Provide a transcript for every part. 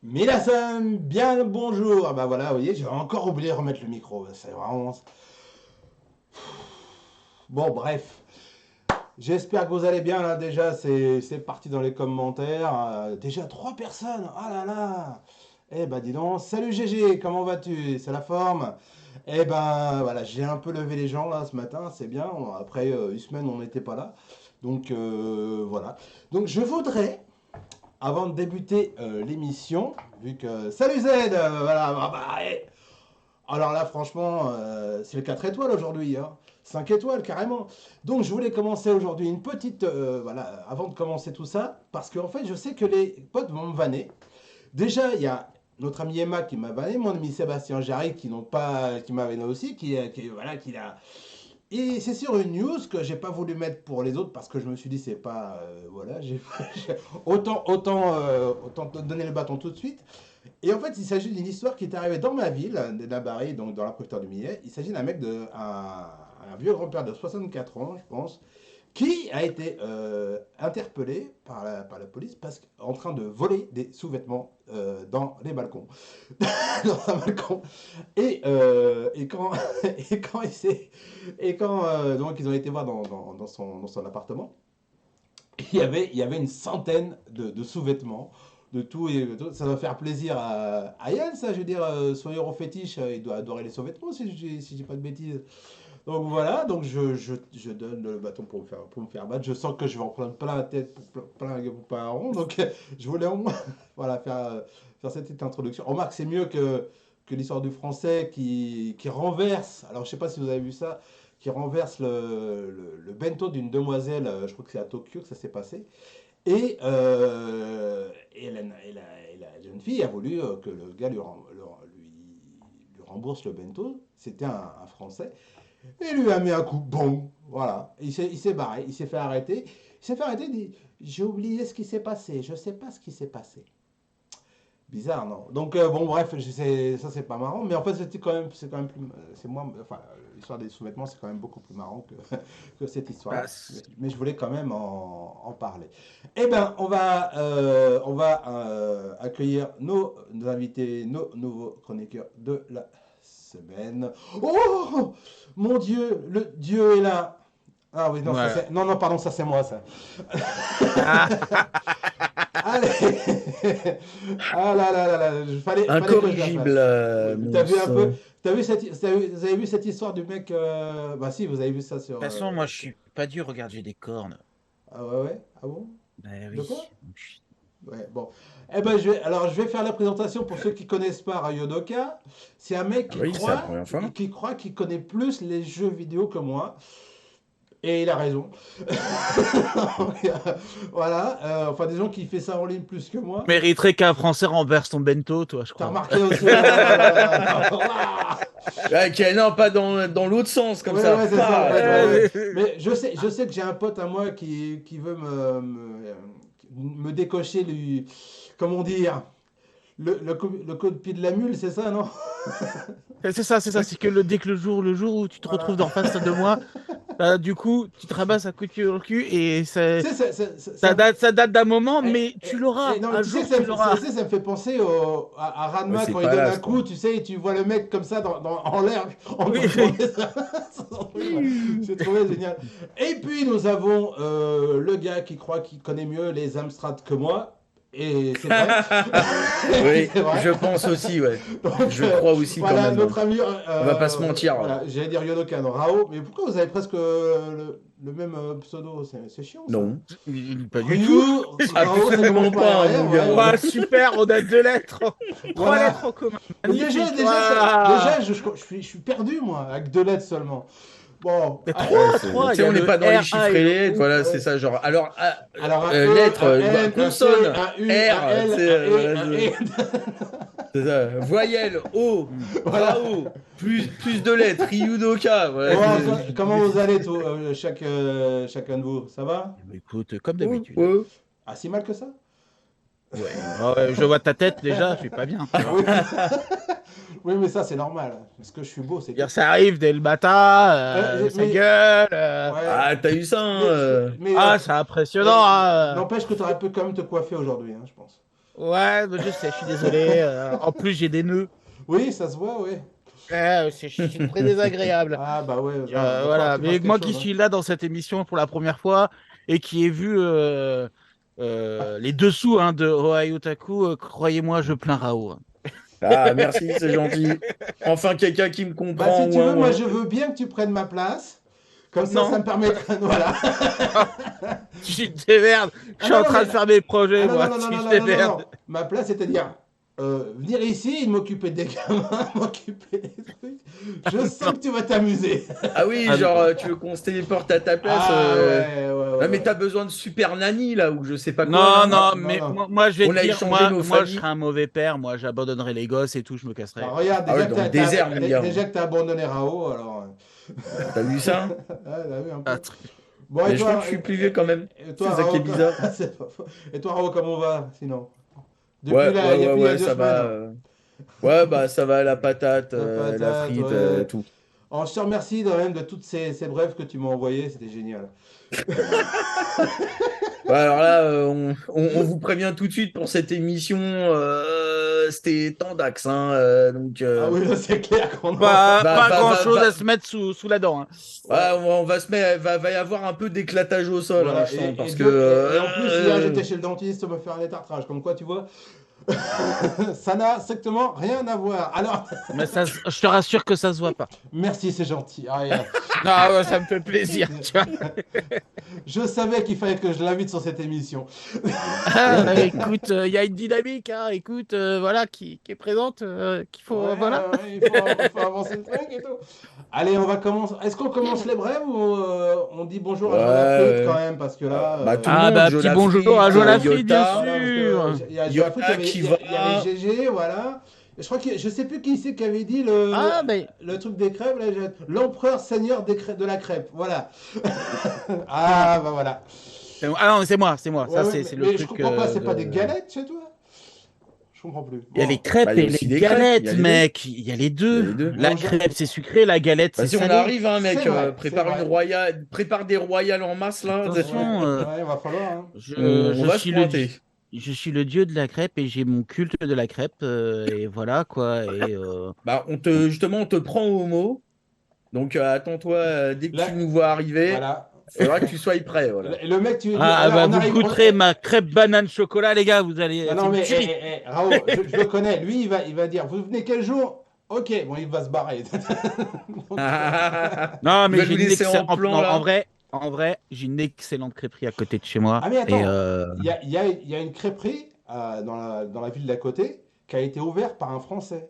Minasan, bien le bonjour. Ah bah voilà, vous voyez, j'ai encore oublié de remettre le micro. C'est vraiment... Bon, bref. J'espère que vous allez bien, là, déjà, c'est parti dans les commentaires. Déjà, 3 personnes. Ah là là. Eh ben, dis donc. Salut GG, comment vas-tu? C'est la forme? Eh ben, voilà, j'ai un peu levé les gens, là, ce matin. C'est bien. Après une semaine, on n'était pas là. Donc, voilà. Donc, je voudrais... Avant de débuter l'émission, vu que... Salut Z, voilà, alors là, franchement, c'est le 4 étoiles aujourd'hui, hein. 5 étoiles carrément. Donc je voulais commencer aujourd'hui une petite... voilà, avant de commencer tout ça, parce qu'en fait, je sais que les potes vont me vanner. Déjà, il y a notre ami Emma qui m'a vanné, mon ami Sébastien Jarry qui m'a vanné aussi, voilà, qui a... Et c'est sur une news que j'ai pas voulu mettre pour les autres parce que je me suis dit c'est pas voilà autant te donner le bâton tout de suite. Et en fait il s'agit d'une histoire qui est arrivée dans ma ville, de Barry, donc dans la préfecture du Millet. Il s'agit d'un mec un vieux grand-père de 64 ans je pense qui a été interpellé par la police parce qu'en train de voler des sous-vêtements dans les balcons. Dans un balcon. Et quand, donc ils ont été voir dans son appartement, il y avait une centaine de sous-vêtements, de tout et de tout. Ça doit faire plaisir à Yann, ça, je veux dire, son héros fétiche, il doit adorer les sous-vêtements si je dis pas de bêtises. Donc voilà, donc je donne le bâton pour me faire battre. Je sens que je vais en prendre plein la tête pour plein un rond. Donc je voulais au moins voilà, faire cette petite introduction. Remarque, c'est mieux que l'histoire du français qui renverse. Alors je sais pas si vous avez vu ça, qui renverse le bento d'une demoiselle. Je crois que c'est à Tokyo que ça s'est passé. Et la jeune fille a voulu que le gars lui rembourse le bento. C'était un Français. Et lui a mis un coup, bon, voilà. Il s'est barré, il s'est fait arrêter. Il s'est fait arrêter, il dit, j'ai oublié ce qui s'est passé, je sais pas ce qui s'est passé. Bizarre, non? Donc, bon, bref, ça c'est pas marrant, mais en fait, c'est quand même plus, c'est moins, enfin, l'histoire des sous-vêtements, c'est quand même beaucoup plus marrant que cette histoire. Bah, Mais je voulais quand même en parler. Eh ben, on va accueillir nos invités, nos nouveaux chroniqueurs de la semaine. Oh, mon Dieu, le Dieu est là. Ah oui, non, ouais. non, pardon, ça c'est moi, ça. Allez. Ah là là là là, fallait que je la Incorrigible, fasse. mon T'as vu un peu, sang. vous avez vu cette histoire du mec, bah si, vous avez vu ça De sur... toute façon, moi, je suis pas dur, regarde, j'ai des cornes. Ah ouais, ouais, ah bon? Ben De oui. quoi? Ouais, bon. Eh ben, je vais faire la présentation pour ceux qui connaissent pas Ryodoka. C'est un mec Ah oui, c'est la première fois. qui croit qu'il connaît plus les jeux vidéo que moi. Et il a raison. Voilà. Enfin, des gens qui fait ça en ligne plus que moi. Mériterait qu'un Français renverse ton bento, toi, je T'as crois. remarqué aussi. Non, pas dans l'autre sens, comme Ouais, ça. ouais, c'est ça, en fait, Ah, ouais, ouais. Mais je sais que j'ai un pote à moi qui veut me décocher, lui, comment dire, le coup de pied de la mule, c'est ça, non? C'est ça. C'est que dès que le jour où tu te retrouves Voilà. en face de moi, bah, du coup, tu te ramasses un coup de pied au cul et Tu sais, ça date d'un moment, mais tu l'auras. non, mais Un tu sais, jour, tu l'auras. ça me fait penser à ouais, Ranma c'est quand il pas donne là, un je coup, crois. tu sais, et tu vois le mec comme ça en l'air, en Oui, train de oui. tourner son truc, ouais. J'ai trouvé génial. Et puis nous avons le gars qui croit qu'il connaît mieux les Amstrad que moi. Et c'est vrai. Oui, C'est vrai. je pense aussi, ouais. Donc, Je crois aussi quand voilà, même. notre ami. On va pas se mentir. Voilà, j'allais dire Yodokan Rao, mais pourquoi vous avez presque le même pseudo? C'est chiant ça. Non. Pas du Ryu, tout. Rao, ça Absolument commence par pas, R, mon ouais, gars. ouais. Ouais, super, on a 2 lettres. 3 Voilà. lettres en commun. Donc Magnifique. déjà, Waouh. je suis perdu moi, avec 2 lettres seulement. Bon. Mais Ah, trois, Tu trois. sais, on n'est pas dans les chiffres et les lettres, voilà, c'est ça, genre. Alors, alors, un lettres, un N, un consonne, C, un U, R, un L, tu sais, un E, voilà, un E. c'est ça. Voyelle, O, Voilà. Rao, plus de lettres, Ryudoka, voilà. Bon, comment vous allez, chacun de vous? Ça va? Écoute, comme Oh, d'habitude. oh. Ah, si mal que ça? Ouais. Je vois ta tête déjà, je suis pas bien. Tu vois. Oui, oui, mais ça, c'est normal. Parce que je suis beau, c'est Dire, tout. ça arrive dès le matin, sa Mais, gueule. ouais. Ah, t'as eu ça, hein, Mais, Ah, c'est impressionnant. Hein. n'empêche que tu aurais pu quand même te coiffer aujourd'hui, hein, je pense. Ouais, mais je sais, je suis désolé. En plus, j'ai des nœuds. Oui, ça se voit, oui. C'est très désagréable. Ah, bah ouais, va falloir Voilà, que tu mais fasses moi quelque qui chose, hein. suis là dans cette émission pour la première fois et qui ai vu les dessous hein, de Ohio Otaku, croyez-moi, je plains Rao. Hein. Ah, merci, c'est gentil. Enfin, quelqu'un qui me Bah, comprend, si tu ouin, veux, moi, ouin. je veux bien que tu prennes ma place. Comme ça Non, me permettra. Voilà. tu te démerdes. Je Ah suis non, en non, train mais- de faire mes projets, Ah non, moi. non, non, Tu non, te non, non, non, démerdes. non. Ma place, c'est-à-dire venir ici, m'occuper des gamins, m'occuper des trucs. Je sens que tu vas t'amuser. Ah oui, Ah, genre, tu veux qu'on se téléporte à ta place Ah ouais, ouais, ouais, Non, mais ouais. t'as besoin de super nanny, là, ou je sais pas quoi, Non, là. non, Non, non, mais non. moi, je vais On te a dire, échangé nos moi, je familles. serais un mauvais père. Moi, j'abandonnerais les gosses et tout, je me casserais. Bah, regarde, Ah ouais, dans le désert, mon gars. déjà que t'as abandonné Rao, alors. T'as vu ça? Ah, t'as vu un Ah, peu. Bon, Mais je crois que je suis plus vieux quand même. et C'est toi, ça qui est Rao, bizarre. c'est pas faux. Et toi, Rao, comment on va, sinon? Ouais, ouais, ouais, Depuis il y a ouais, deux ça va. semaines. Ouais, bah, ça va, la patate, La la patate, frite, ouais. tout. Oh, je te remercie quand même de toutes ces brèves que tu m'as envoyées, c'était génial. Ouais, alors là, on vous prévient tout de suite pour cette émission. C'était Tandax, hein, donc, Ah oui, là, c'est clair qu'on en... pas grand-chose à se mettre sous la dent. Hein. Ouais, Ouais. on va se mettre, va y avoir un peu d'éclatage au sol, hein, Voilà, je sens, parce que. et en plus, hier, j'étais chez le dentiste me faire un détartrage. Comme quoi, tu vois, ça n'a strictement rien à voir. Alors, Mais ça, je te rassure que ça se voit pas. merci, c'est gentil. Ah, Ah ouais, ça me fait plaisir, tu vois. je savais qu'il fallait que je l'invite sur cette émission. Ah, écoute, il y a une dynamique, hein, écoute, voilà, qui est présente, qu'il faut, Ouais, voilà. ouais, il faut avancer le truc et tout. Allez, on va commencer. Est-ce qu'on commence les brèves ou on dit bonjour à Joël Lafrite Ouais. quand même? Parce que là. Bah, tout le Ah monde, bah, Joe petit Lafrite, bonjour à Joël Lafrite, Lafrite, bien Yota. Voilà, parce sûr. que il y a Yota Joël Lafrite, qui il y avait va. GG, voilà. Et je crois que je sais plus qui c'est qui avait dit Ah, mais le truc des crêpes, là, l'empereur seigneur de la crêpe, voilà. Ah bah voilà. ah non, c'est moi, Ouais, ça ouais, c'est mais le je truc. comprends pas, c'est pas des galettes chez toi? Je comprends plus. Il y a Bon. les crêpes Bah, il y a et aussi les des crêpes, il y a galettes, les deux. mec. Il y a les Il y a deux. les deux. La Bon, crêpe c'est sucré, la galette c'est Vas-y, on salé. arrive, hein, mec. C'est vrai, Prépare c'est une vrai. royale, prépare des royales en masse, là. Attention, Ouais, va falloir, hein. On je va se suis pointer. je suis le dieu de la crêpe et j'ai mon culte de la crêpe et voilà quoi. Et Bah, justement, on te prend au mot. Donc, attends-toi, dès que tu Là, nous vois arriver, voilà. il faudra que tu sois prêt. Voilà. Le mec, tu. ah Alors, bah on vous arrive. goûterez ma crêpe banane chocolat les gars, vous allez. Non, C'est non, une mais tuerie. Raoult, je le connais. Lui, il va dire, vous venez quel jour? Ok, bon, il va se barrer. Donc, Non Il mais va j'ai nous une laisser en excellente. plan, là. En vrai, j'ai une excellente crêperie à côté de chez moi. Ah mais Et attends, il y a une crêperie dans la ville d'à côté qui a été ouverte par un Français.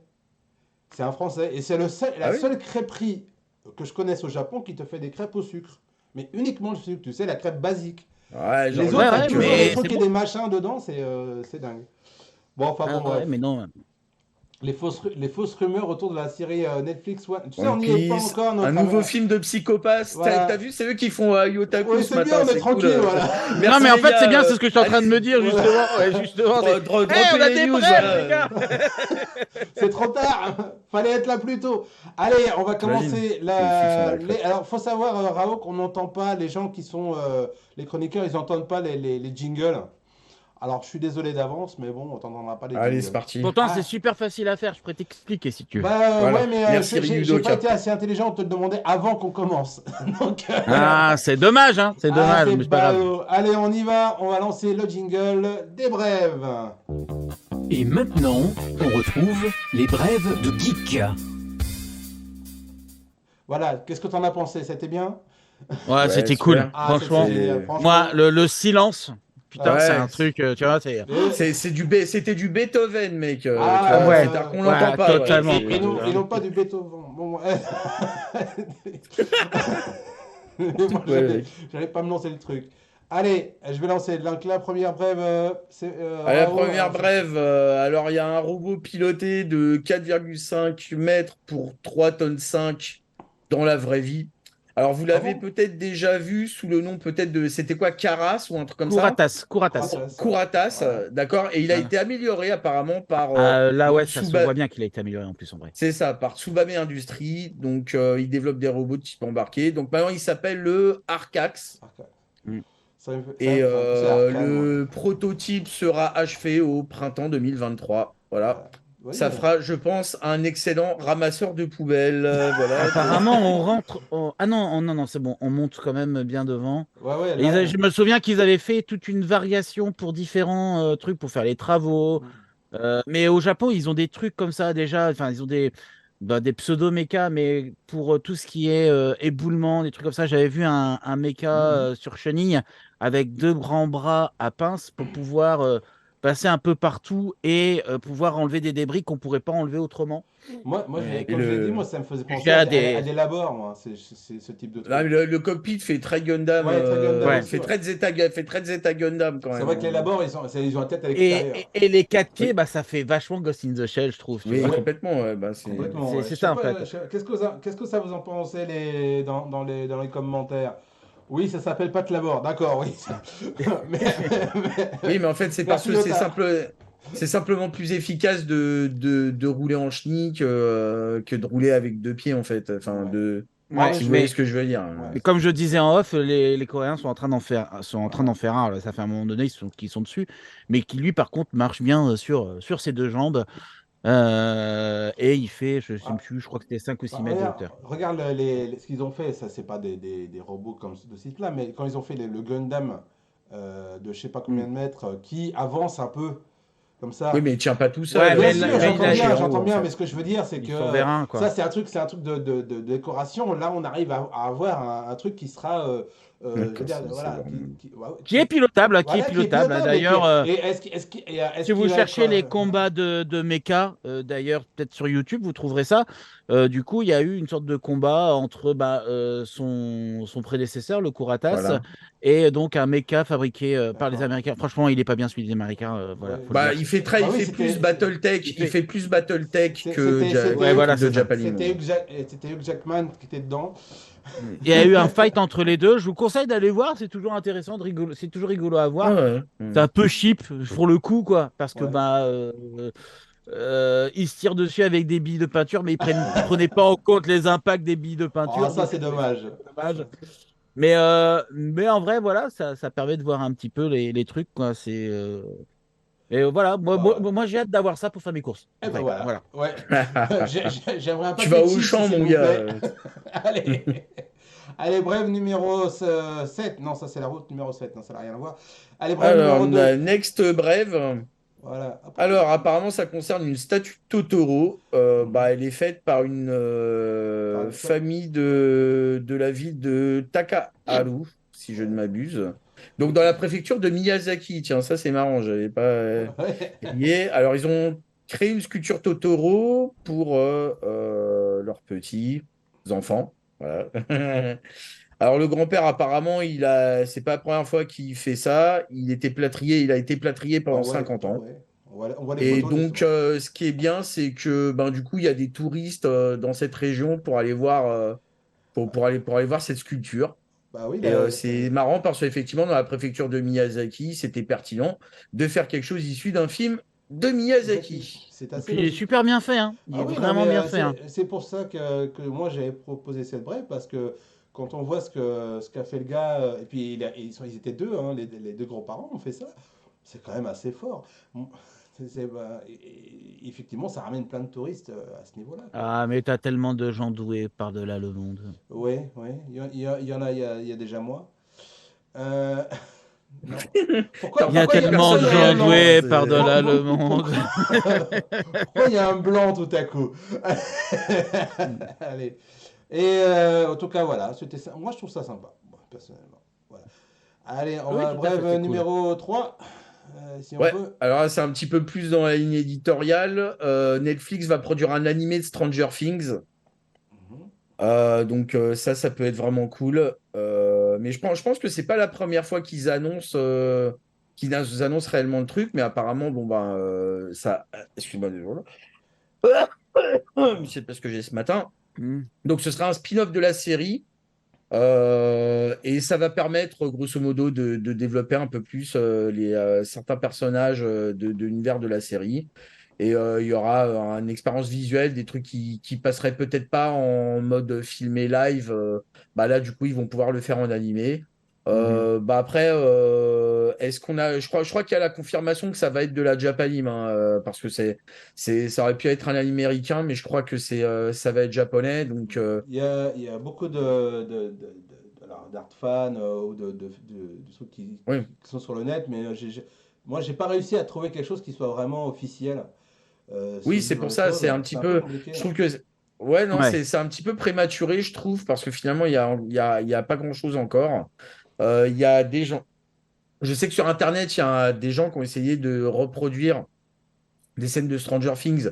C'est un Français. Et c'est Ah la oui? seule crêperie que je connaisse au Japon qui te fait des crêpes au sucre. Mais uniquement le sucre, tu sais, la crêpe basique. Ouais, genre Les le autres, ouais, t'as truc. toujours mais des trucs c'est et bon. des machins dedans, c'est dingue. Bon, enfin bon, Ah ouais, bref. mais non. Les fausses rumeurs autour de la série Netflix One. Tu sais, One on n'y est pas Piece, encore, un notre nouveau ami. film de psychopathe. Voilà. T'as vu, c'est eux qui font Yotaku Oui, ce c'est bien, matin. on est C'est tranquille, cool. voilà. Non Merci mais en les fait gars. c'est bien, c'est ce que je suis en train de me Allez, dire Voilà. justement. Ouais, justement, c'est. dropper On a les des news. brèves Voilà. les gars. C'est trop tard. Fallait être là plus tôt. Allez, on va T'imagines, commencer. c'est le fixe, on a la crêpe. Alors, faut savoir, Rao, qu'on n'entend pas les gens qui sont les chroniqueurs, ils n'entendent pas les jingles. Alors, je suis désolé d'avance, mais bon, on t'entendra pas les Allez, c'est jingles. parti. Pourtant Ah. c'est super facile à faire, je pourrais t'expliquer si tu veux. Bah Voilà. ouais, mais Merci, j'ai pas Ryudoka. été assez intelligent de te le demander avant qu'on commence. Donc, Ah c'est dommage hein, c'est ah, dommage, t'es mais c'est pas grave. ballot. Allez, on y va. On va lancer le jingle des brèves. Et maintenant, on retrouve les brèves de Geek. Voilà, qu'est-ce que t'en as pensé? C'était bien? Ouais, Ouais, c'était super. cool, Ah, franchement. c'est génial, franchement. Moi le silence putain, Ouais, c'est un truc, tu vois, c'est. C'était du Beethoven, mec. Tu Ah, vois, ouais. c'est-à-dire qu'on Ouais, l'entend pas. totalement. Ouais, Et non, Ouais. et non pas du Beethoven. Bon, mais moi, Ouais, mec. j'allais pas me lancer le truc. Allez, je vais lancer. Donc, la première brève, c'est À la Raoult, première brève, alors il y a un robot piloté de 4,5 mètres pour 3 tonnes 5 dans la vraie vie. Alors vous Ah l'avez bon? peut-être déjà vu sous le nom peut-être de, c'était quoi, Caras ou un truc comme ça? Couratas. Couratas. Couratas, Voilà. d'accord. Et il a Voilà. été amélioré apparemment par Là, donc ouais, ça se voit bien qu'il a été amélioré en plus, en vrai. c'est ça, par Tsubame Industries. Donc il développe des robots de type embarqué. Donc maintenant il s'appelle le Arcax. Arcade. Mm. Ça Et me fait penser à Arcane, moi. le prototype sera achevé au printemps 2023. Voilà. Voilà. Oui, Ça fera, je pense, un excellent ramasseur de poubelles. Voilà. Apparemment, on rentre. Ah non, non, c'est bon, on monte quand même bien devant. ouais, Et là. je me souviens qu'ils avaient fait toute une variation pour différents trucs, pour faire les travaux. Mais au Japon, ils ont des trucs comme ça déjà. Enfin, ils ont des pseudo-mécas, mais pour tout ce qui est éboulement, des trucs comme ça, j'avais vu un méca sur chenille avec 2 grands bras à pince pour pouvoir passer un peu partout et pouvoir enlever des débris qu'on pourrait pas enlever autrement. Moi, Et comme je l'ai dit, le, moi, ça me faisait penser J'ai à des labors, moi, ce type de là, truc. le cockpit fait très Gundam. Ouais, très Gundam Ouais. aussi. Fait Ouais. très Zeta Gundam quand C'est même. vrai que les labors, ils ont la tête à l'extérieur. Et les 4 pieds, Oui, bah, ça fait vachement Ghost in the Shell, je trouve, tu oui, vois. Ouais, complètement. Ouais, bah, c'est... complètement. Ouais. C'est Je sais ça, en pas, fait. qu'est-ce que ça vous en pensez dans les commentaires? Oui, ça s'appelle pas de labor, d'accord, oui. mais, Oui, mais en fait, c'est parce merci que c'est Lothar. simple. C'est simplement plus efficace de rouler en chenille que de rouler avec 2 pieds, en fait. Enfin, Ouais. Non, Ouais, mais si vous voyez mais ce que je veux dire. ouais. comme je disais en off, les Coréens sont en train d'en faire un. Là, ça fait un moment donné qu'ils sont dessus, mais qui lui, par contre, marche bien sur ses 2 jambes. Et il fait, je sais Ah, plus, je crois que c'était 5 ou bah, 6 mètres de hauteur. regarde ce qu'ils ont fait, ça c'est pas des robots comme de ce type-là, mais quand ils ont fait le Gundam de je sais pas combien Mm. de mètres qui avance un peu comme Oui, ça. mais il tient pas tout seul. Ouais, Bien mais, sûr, mais j'entends En haut, en bien, mais fait. ce que je veux dire, c'est il que surverra, quoi. ça, c'est un truc de décoration. Là, on arrive à avoir un truc qui sera, je veux D'accord, dire, c'est voilà, vraiment- Qui est pilotable, qui est voilà, qui est pilotable. pilotable. D'ailleurs, Et est-ce si vous qu'il va être, cherchez les combats de mecha, d'ailleurs, peut-être sur YouTube, vous trouverez ça. Du coup, il y a eu une sorte de combat entre son prédécesseur, le Kuratas, Voilà. et donc un mecha fabriqué par les d'accord. Américains. Franchement, il est pas bien celui des Américains, voilà, Ouais. faut le Bah, dire. il Bah oui, fait plus il Battletech, il fait, fait plus Battletech Ouais, que voilà, de c'est ça. Japanime. C'était Hugh Jackman qui était dedans. Il y a eu un fight entre les deux. Je vous conseille d'aller voir, c'est toujours intéressant, c'est toujours rigolo à Ah voir. ouais. C'est un peu cheap pour le coup, quoi, parce que Ouais. ils se tirent dessus avec des billes de peinture, mais ils prenaient pas en compte les impacts des billes de Oh, peinture. ça Donc c'est je trouvais ça dommage. un peu dommage. Mais en vrai, voilà, ça permet de voir un petit peu les trucs, quoi. Et voilà, Bah, moi j'ai hâte d'avoir ça pour faire mes courses. et ben Après, voilà. voilà. Ouais. J'aimerais un Tu vas paquet de au chips, champ, s'il mon vous gars. plaît. Allez. Allez, bref, numéro 7. Non, ça c'est la route numéro 7. Non, ça n'a rien à voir. Allez, bref, Alors, numéro 2. la next brève. Voilà. Ah, pourquoi Alors, apparemment, ça concerne une statue de Totoro. Mhm. Bah, elle est faite par une Enfin, famille de la ville de Takaharu, si je ne ouais. m'abuse. Donc, dans la préfecture de Miyazaki. Tiens, ça, c'est marrant. J'avais pas Ouais. lié. Alors, ils ont créé une sculpture Totoro pour leurs petits enfants. Voilà. Alors, le grand-père, apparemment, c'est pas la première fois qu'il fait ça. Il a été plâtrier Bah, on pendant voit les 50 photos, ans. ouais. On voit les Et photos, donc, justement. ce qui est bien, c'est que ben, du coup, il y a des touristes dans cette région pour aller voir, pour aller voir cette sculpture. Bah oui, Et là, c'est marrant parce qu'effectivement, dans la préfecture de Miyazaki, c'était pertinent de faire quelque chose issu d'un film de Zaki, Miyazaki. c'est Et assez puis il est logique. super bien fait, hein. Il Ah est oui, non, mais vraiment bien fait, hein. c'est pour ça que moi j'avais proposé cette brève, parce que quand on voit ce qu'a fait le gars, et puis ils étaient deux, hein, les deux grands-parents ont fait ça, c'est quand même assez fort. Bon, effectivement, ça ramène plein de touristes à ce niveau-là, quoi. Ah, mais t'as tellement de gens doués par-delà le monde. Oui, oui, il y en a, il y a déjà moi. Euh, non. T'as Il y a remarqué que tellement Pourquoi de personne il y a un gens réagit, blanc? hein, doués par-delà le monde. Pourquoi il y a un blanc tout à coup? Allez. Et en tout cas, voilà, moi je trouve ça sympa, moi, personnellement. Voilà. Allez, on Oui, va tout à fait, brève c'est cool. numéro 3, si on Ouais, peut. alors là, c'est un petit peu plus dans la ligne éditoriale. Netflix va produire un animé de Stranger Things. Mhm. Ça peut être vraiment cool. Mais je pense que c'est pas la première fois qu'ils annoncent réellement le truc, mais apparemment, bon ben, ça. Excuse-moi, désolé. C'est parce que j'ai ce matin. Hmm. Donc, ce sera un spin-off de la série. Et ça va permettre, grosso modo, de développer un peu plus certains personnages de l'univers de la série. Et il y aura une expérience visuelle, des trucs qui passeraient peut-être pas en mode filmé live. Bah là, du coup, ils vont pouvoir le faire en animé. Bah après, est-ce qu'on a. Je crois qu'il y a la confirmation que ça va être de la Japanime, hein, parce que ça aurait pu être un animé américain, mais je crois que ça va être japonais. Donc, Il y a beaucoup alors, d'art fans ou de trucs oui. qui sont sur le net, mais moi, j'ai pas réussi à trouver quelque chose qui soit vraiment officiel Oui, sur ce c'est genre pour de ça, choses. c'est un C'est petit un peu peu. compliqué, Je hein. trouve que. Ouais, non, Ouais. c'est un petit peu prématuré, je trouve, parce que finalement, il y a pas grand-chose encore. Il y a des gens. Je sais que sur Internet, il y a des gens qui ont essayé de reproduire des scènes de Stranger Things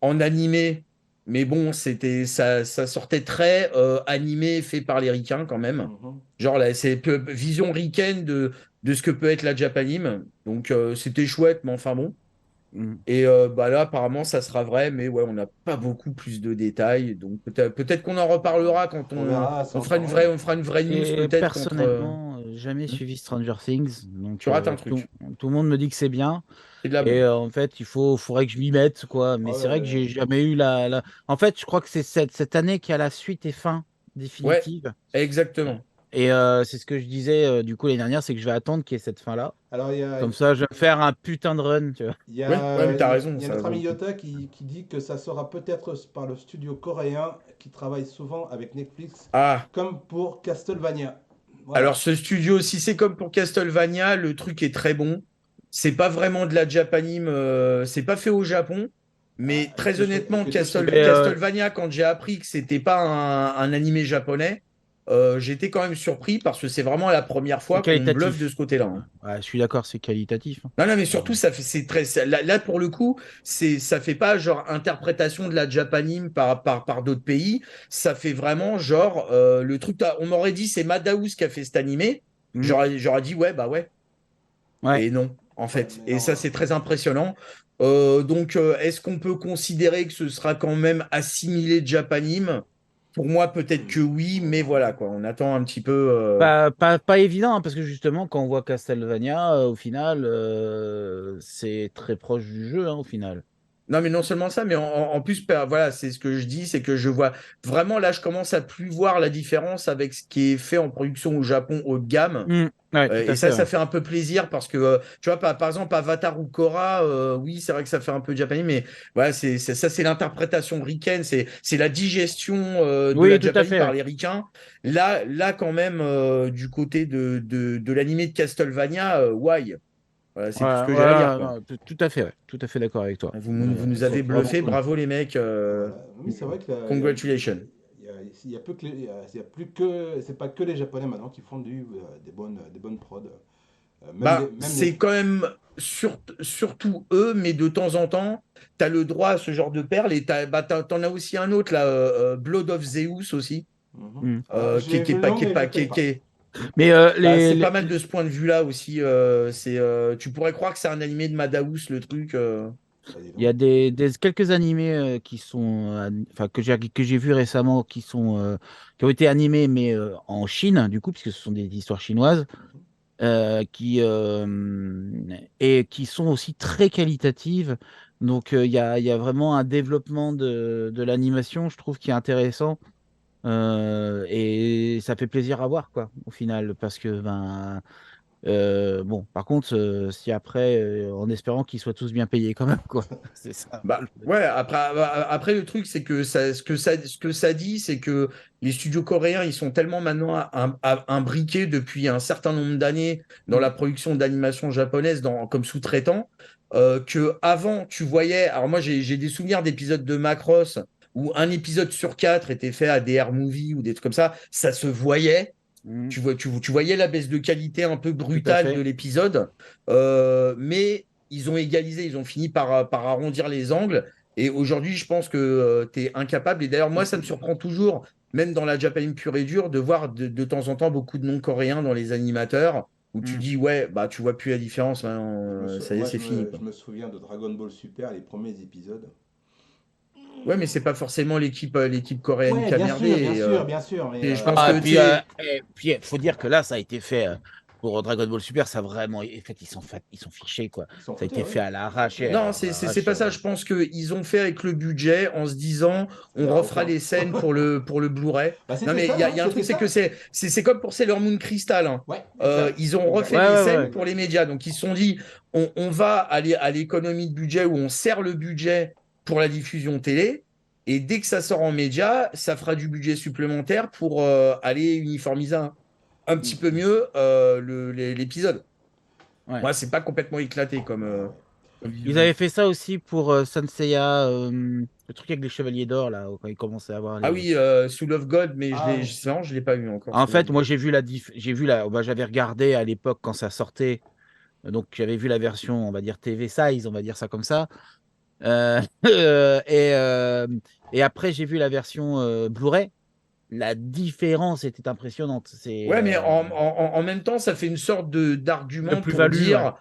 en animé, mais bon, ça sortait très animé, fait par les ricains quand même. Mhm. Genre, là, c'est vision ricaine de ce que peut être la Japanime. Donc, c'était chouette, mais enfin bon. Hmm. Et bah là, apparemment, ça sera vrai, mais ouais, on n'a pas beaucoup plus de détails. Donc peut-être qu'on en reparlera quand On verra, c'est on fera une encore. vraie, on fera une vraie news J'ai peut-être contre. personnellement jamais Hmm. suivi Stranger Things, donc Tu rates un truc. tout le monde me dit que c'est bien. C'est de la Et bombe. en fait, faudrait que je m'y mette, quoi. Mais Oh c'est là vrai que là. j'ai jamais eu En fait, je crois que c'est cette année qu'il y a la suite et fin Ouais, définitive. exactement. Et c'est ce que je disais du coup l'année dernière, c'est que je vais attendre qu'il y ait cette fin-là. Alors, Comme ça, je vais me faire un putain de run, tu vois. Ouais, ouais, mais t'as Il raison, y a ça notre vaut ami le coup. Yota qui dit que ça sera peut-être par le studio coréen qui travaille souvent avec Netflix, Ah, comme pour Castlevania. alors Voilà. ce studio, si c'est comme pour Castlevania, le truc est très bon. C'est pas vraiment de la Japanime, c'est pas fait au Japon. Ah, Mais très honnêtement, écoute ce que je Mais, dis. Castlevania, quand j'ai appris que c'était pas un animé japonais, j'étais quand même surpris parce que c'est vraiment la première c'est fois qu'on me bluffe de qualitatif. ce côté-là, Ouais, hein. ouais, je suis d'accord, c'est qualitatif, hein. Non, non, mais Ah, surtout, là, pour le coup, ça fait pas genre interprétation de la Japanime par d'autres pays. Ça fait vraiment genre le truc. On m'aurait dit c'est Madhouse qui a fait cet animé. Mm. J'aurais dit ouais, bah ouais. Ouais. Et non, en ouais, fait. mais Et non. ça, c'est très impressionnant. Est-ce qu'on peut considérer que ce sera quand même assimilé Japanime? Pour moi, peut-être que oui, mais voilà, quoi. On attend un petit peu. Pas évident, hein, parce que justement, quand on voit Castlevania, au final, c'est très proche du jeu, hein, au final. Non, mais non seulement ça, mais en plus, voilà, c'est ce que je dis, c'est que je vois vraiment là, je commence à plus voir la différence avec ce qui est fait en production au Japon haut de gamme. Mm. Ouais, tout Et à fait, ça ouais. fait un peu plaisir parce que, tu vois, par exemple, Avatar ou Korra, oui, c'est vrai que ça fait un peu japonais, mais voilà, ça, c'est l'interprétation ricaine, c'est la digestion de Oui, la tout à japanime fait, par ouais. les ricains. Là quand même, du côté de l'animé de Castlevania, why? Voilà, c'est tout ce Ouais, que j'ai à dire, ouais, quoi. non, tout à fait, ouais. Tout à fait d'accord avec toi. Vous nous avez Vraiment bluffé, cool. bravo les mecs, Voilà. Mais c'est vrai que congratulations. il y a peu que il y a plus que c'est pas que les Japonais maintenant qui font des bonnes prods. Bah, Même les. c'est quand même surtout eux, mais de temps en temps, tu as le droit à ce genre de perles et t'en as aussi un autre, là, Blood of Zeus aussi, Mhm. Mm. J'ai le nom, mais je le connais pas. Mais bah, c'est pas mal de ce point de vue-là aussi. Tu pourrais croire que c'est un animé de Madhouse, le truc. Bah, dis il y donc. a quelques animés qui sont, enfin, que j'ai vu récemment, qui ont été animés, mais en Chine, du coup, puisque ce sont des histoires chinoises. Mhm. Et qui sont aussi très qualitatives. Donc, il y a vraiment un développement de l'animation, je trouve, qui est intéressant. Et ça fait plaisir à voir, quoi, au final. Parce que, bon, par contre, si après, en espérant qu'ils soient tous bien payés quand même, quoi. C'est ça un peu Bah, le ouais, truc. après, le truc, c'est que ce que ça dit, c'est que les studios coréens, ils sont tellement maintenant imbriqués depuis un certain nombre d'années dans Mm. la production d'animation japonaise comme sous-traitant, que avant, tu voyais. Alors, moi, j'ai des souvenirs d'épisodes de Macross où un épisode sur quatre était fait à des Air Movie ou des trucs comme ça. Ça se voyait. Mhm. Tu voyais la baisse de qualité un peu brutale fait. de l'épisode, mais ils ont égalisé, ils ont fini par arrondir les angles. Et aujourd'hui, je pense que tu es incapable. Et d'ailleurs, moi, ça me surprend toujours, même dans la Japan pure et dure, de voir de temps en temps beaucoup de noms coréens dans les animateurs, où tu Mhm. dis, ouais, bah, tu vois plus la différence, hein, ça y est, Moi, c'est fini, je quoi. me souviens de Dragon Ball Super, les premiers épisodes. Ouais, mais c'est pas forcément l'équipe coréenne Ouais, qui a merdé. bien sûr, mais Et je pense Ah, que, tu sais, et puis, faut dire que là, ça a été fait pour Dragon Ball Super, ça a vraiment. En fait, ils sont fichés, quoi. ils s'en Ça a foutaient, été ouais. fait à l'arrache. Et non, à c'est l'arrache, pas ça. Je pense qu'ils ont fait avec le budget en se disant ça on ira au refera fond. les scènes pour le Blu-ray. Bah, Non, c'était mais ça, il hein, y a un c'était truc, c'est ça. que c'est comme pour Sailor Moon Crystal, hein. Ouais, exact. Ils ont Exact. refait Ouais, des ouais, scènes ouais. pour les médias. Donc, ils se sont dit on va aller à l'économie de budget où on serre le budget pour la diffusion télé. Et dès que ça sort en média, ça fera du budget supplémentaire pour aller uniformiser un petit peu mieux l'épisode. Ouais. Moi, c'est pas complètement éclaté comme Ils vision. avaient fait ça aussi pour Sanseiya, le truc avec les chevaliers d'or, là, quand ils commençaient à avoir Ah les. oui, Soul of God, mais Ah, ouais. c'est marrant, je l'ai pas vu encore. En Soul of fait, moi, God. bah, j'avais regardé à l'époque quand ça sortait. Donc, j'avais vu la version, on va dire TV size, on va dire ça comme ça. Euh, et, euh, et après, j'ai vu la version Blu-ray. La différence était impressionnante. C'est Ouais, mais en même temps, ça fait une sorte de d'argument pour plus-value, ouais. dire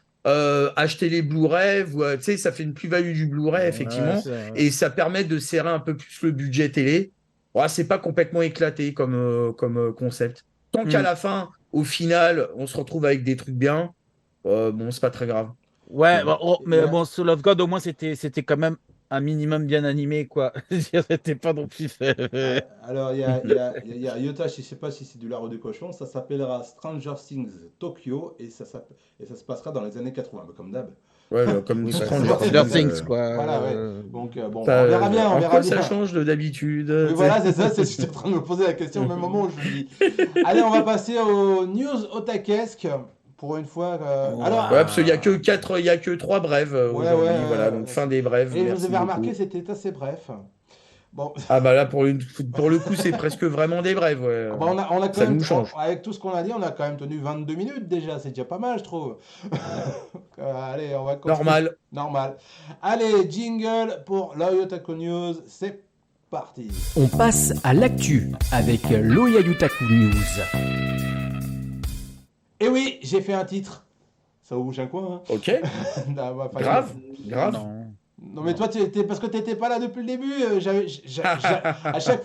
acheter les Blu-ray, tu sais, ça fait une plus-value du Blu-ray, Ouais, effectivement, et ça permet de serrer un peu plus le budget télé. Ouais, c'est pas complètement éclaté comme concept. Tant qu'à Hmm. la fin, au final, on se retrouve avec des trucs bien, bon, c'est pas très grave. Ouais, Bon. Il y mais a- bon, Soul of God, au moins, c'était quand même un minimum bien animé, quoi. C'était pas non plus fait. Alors, il y a Yota, je ne sais pas si c'est du lard ou du cochon, ça s'appellera Stranger Things Tokyo et ça se passera dans les années 80, bah, comme d'hab. Ouais, comme Oui, bah, c'est Stranger Stranger Things. Things, quoi. Voilà, ouais. Donc, bon, Ça, on verra bien, on en verra quoi bien. ça change de d'habitude, Oui, tu sais. voilà, c'est ça, je suis en train de me poser la question au même moment où je le dis. Allez, on va passer aux news otakesques. Pour une fois. Alors, Ouais, parce qu'il y a que Ouah. il y a que 3 brèves ouais, ouais. aujourd'hui. Voilà, donc fin des brèves. Et vous Merci avez remarqué, beaucoup. c'était assez bref. Bon, Ah bah là, pour le coup, c'est presque vraiment des brèves. Ouais. bah, on a quand Ça même, nous change. avec tout ce qu'on a dit, on a quand même tenu 22 minutes déjà, c'est déjà pas mal, je trouve. Allez, on va continuer. Normal. Normal. Allez, jingle pour l'Oyotaku News, c'est parti. On passe à l'actu avec l'Oyayutaku News. Et oui, j'ai fait un titre. Ça vous bouge un coin, hein? Ok. Non, bah, fallait- Grave. Grave. Non. Non, mais toi, parce que t'étais pas là depuis le début. À chaque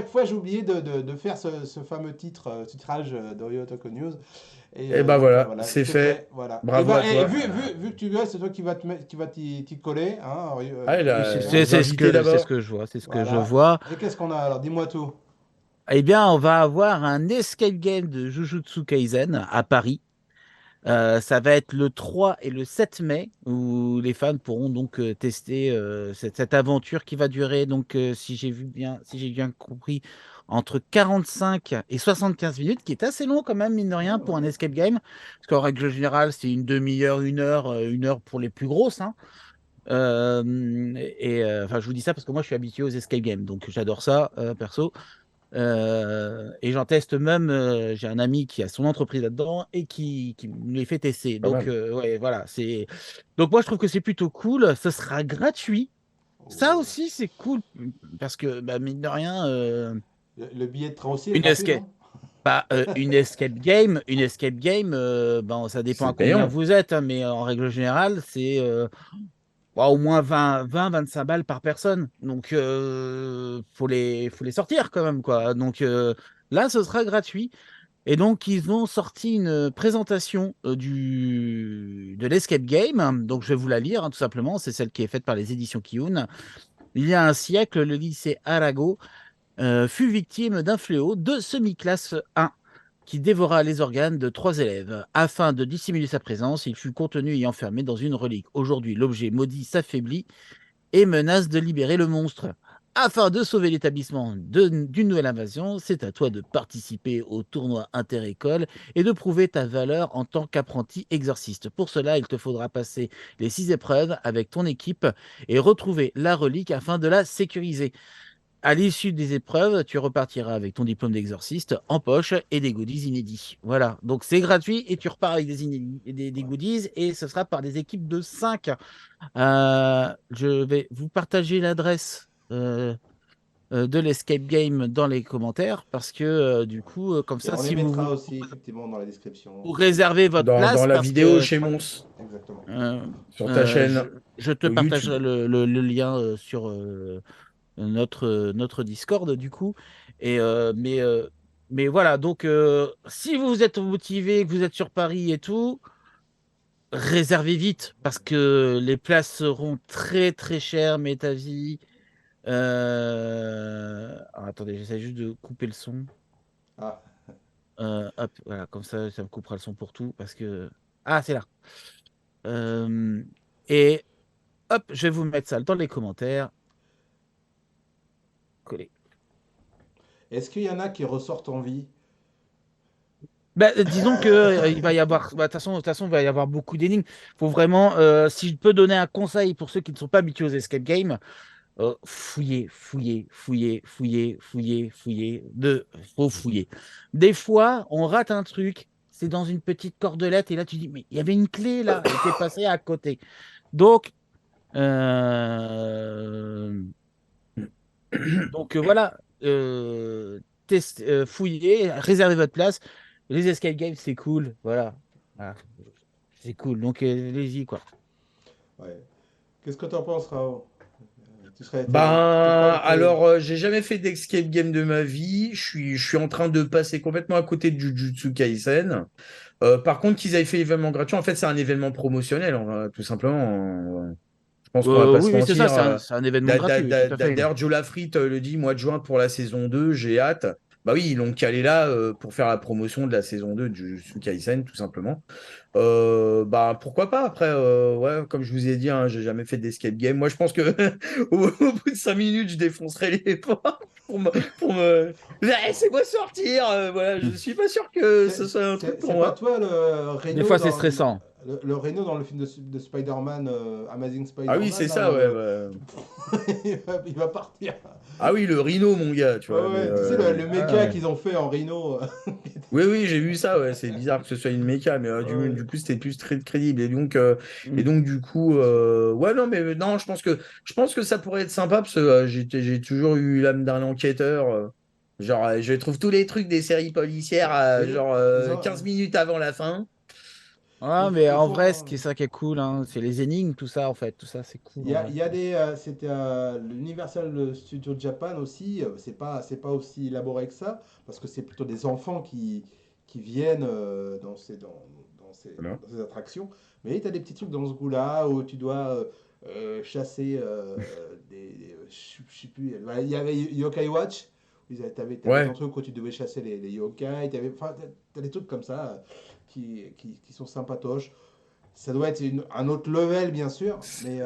fois, j'oubliais de faire ce fameux titrage d'Oyotaku News. Et bah voilà, c'est fait. Voilà. Bravo à toi. Vu que tu gagnes, c'est toi qui va t'y coller. Hein, Ah, il a- Oui, les invités d'abord. c'est ce que je vois, c'est ce que je voilà. vois. Et qu'est-ce qu'on a alors? Dis-moi tout. Eh bien, on va avoir un escape game de Jujutsu Kaisen à Paris. Ça va être le 3 et le 7 mai où les fans pourront donc tester cette aventure qui va durer donc si j'ai bien compris entre 45 et 75 minutes, qui est assez long quand même mine de rien pour un escape game, parce qu'en règle générale c'est une demi-heure, une heure pour les plus grosses, hein. Enfin je vous dis ça parce que moi je suis habitué aux escape games, donc j'adore ça perso. Et j'en teste même, j'ai un ami qui a son entreprise là-dedans et qui me les fait tester. Pas Donc, mal. ouais, voilà. Donc, moi, je trouve que c'est plutôt cool. Ce sera gratuit. Ça aussi, c'est cool parce que, bah, mine de rien, Le billet de train aussi est une gratuit, escape, non? une escape game, bon, ça dépend C'est à combien payant. vous êtes, hein, mais en règle générale, c'est au moins 25 balles par personne. Donc, faut les sortir quand même, quoi. Donc, là, ce sera gratuit. Et donc, ils ont sorti une présentation de l'Escape Game. Donc, je vais vous la lire, hein, tout simplement. C'est celle qui est faite par les éditions Kiyun. Il y a un siècle, le lycée Arago fut victime d'un fléau de semi-classe 1 qui dévora les organes de 3 élèves. Afin de dissimuler sa présence, il fut contenu et enfermé dans une relique. Aujourd'hui, l'objet maudit s'affaiblit et menace de libérer le monstre. Afin de sauver l'établissement d'une nouvelle invasion, c'est à toi de participer au tournoi inter-école et de prouver ta valeur en tant qu'apprenti exorciste. Pour cela, il te faudra passer les 6 épreuves avec ton équipe et retrouver la relique afin de la sécuriser. à l'issue des épreuves, tu repartiras avec ton diplôme d'exorciste en poche et des goodies inédits. Voilà, donc c'est gratuit et tu repars avec des, inédits, des goodies et ce sera par des équipes de 5. Je vais vous partager l'adresse de l'Escape Game dans les commentaires parce que du coup, comme Et ça, on les si vous, mettra aussi, effectivement, dans la description. vous réservez votre Dans place la parce vidéo que chez Mons, Exactement. euh, sur ta chaîne je te sur YouTube. partagerai le lien sur notre Discord du coup. Et, mais voilà, donc si vous êtes motivé, que vous êtes sur Paris et tout, réservez vite parce que les places seront très très chères, mais ta vie. Alors, attendez, j'essaie juste de couper le son. Ah, Hop, voilà, comme ça me coupera le son pour tout parce que. Ah, c'est là. Euh, et hop, je vais vous mettre ça dans les commentaires. Coller. est-ce qu'il y en a qui ressortent en vie? Bah, disons que il va y avoir, bah, de toute façon, il va y avoir beaucoup d'énigmes. Faut vraiment, si je peux donner un conseil pour ceux qui ne sont pas habitués aux escape games, fouiller, fouiller, fouiller, fouiller, fouiller, fouiller, faut fouiller. Des fois, on rate un truc, c'est dans une petite cordelette et là tu dis, mais il y avait une clé là, elle était passée à côté. Donc, euh, voilà, fouillez, réservez votre place. Les escape games, c'est cool, voilà. Voilà. C'est cool, donc allez-y, quoi. Ouais. Qu'est-ce que tu en penses, Raoul? T'es quoi Ben, avec les... alors, j'ai jamais fait d'escape game de ma vie. Je suis en train de passer complètement à côté de Jujutsu Kaisen. Par contre, qu'ils aient fait l'événement gratuit, en fait, c'est un événement promotionnel, tout simplement. Je pense qu'on va pas Oui, se oui, c'est ça, mentir. c'est un événement gratuit, oui, tout à fait. D'ailleurs, Joe Lafrite le dit, mois de juin pour la saison 2, j'ai hâte. Bah oui, ils l'ont calé là pour faire la promotion de la saison 2 de Jujutsu Kaisen, tout simplement. Bah pourquoi pas après, ouais, comme je vous ai dit, hein, j'ai jamais fait d'escape game. Moi, je pense que au bout de 5 minutes, je défoncerai les portes pour me... Laissez-moi sortir. Voilà, je suis pas sûr que ce soit un truc pour C'est pas moi. toi le Des Rhino fois, c'est dans stressant. le Rhino dans le film de Spider-Man, Amazing Ah oui, Spider-Man, c'est là, ça, ouais, ouais. il va partir. Ah oui, le Rhino, mon gars, tu Ouais, vois. Mais, ouais, tu sais, le ah, méca ouais. qu'ils ont fait en Rhino. Oui, oui, j'ai vu ça, ouais. C'est bizarre que ce soit une méca, mais Ouais. du coup, c'était plus très crédible. Et Mm. donc du coup, ouais, non, mais non, je pense que ça pourrait être sympa parce que j'ai toujours eu l'âme d'un enquêteur. Genre, je trouve tous les trucs des séries policières, Mais genre ils ont, 15 minutes avant la fin. Ah, mais ils en vrai, ce font. qui est ça qui est cool, hein, c'est les énigmes, tout ça, en fait. Tout ça, c'est cool, en vrai. Il y a des, c'était l'Universal Studio Japan aussi. C'est pas aussi élaboré que ça, parce que c'est plutôt des enfants qui viennent Voilà. dans ces attractions. Mais tu as des petits trucs dans ce goût-là où tu dois chasser je sais plus. Voilà, il y avait Yokai Watch. T'avais ton Ouais, truc où tu devais chasser les yokai. Enfin, t'as des trucs comme ça qui sont sympatoches. Ça doit être un autre level, bien sûr, mais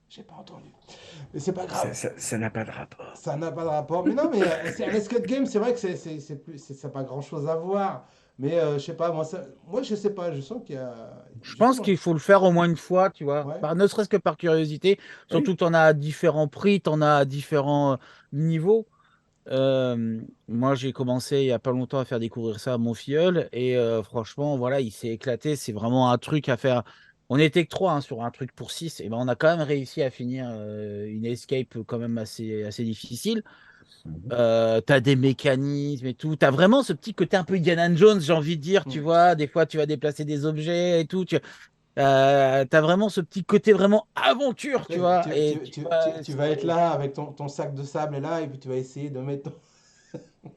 j'ai pas entendu. Mais c'est pas grave, ça n'a pas de rapport. ça n'a pas de rapport. Mais non, mais c'est un escape game, c'est vrai que ça n'a pas grand chose à voir. Mais je sais pas, moi je sais pas, je sens qu'il y a. Je pense Justement, qu'il faut le faire au moins une fois, tu vois. ouais, Ne serait-ce que par curiosité. Oui. Surtout que tu en as à différents prix, tu en as à différents niveaux. Moi, j'ai commencé il y a pas longtemps à faire découvrir ça à mon filleul. Et franchement, voilà, il s'est éclaté. C'est vraiment un truc à faire. On était que trois, hein, sur un truc pour six. Et ben, on a quand même réussi à finir une escape quand même assez difficile. Mhm. T'as des mécanismes et tout. T'as vraiment ce petit côté un peu Indiana Jones, j'ai envie de dire, tu hmm. vois. Des fois, tu vas déplacer des objets et tout. T'as vraiment ce petit côté vraiment aventure, tu vois. Et Tu vas être là avec ton sac de sable et là, et puis tu vas essayer de mettre.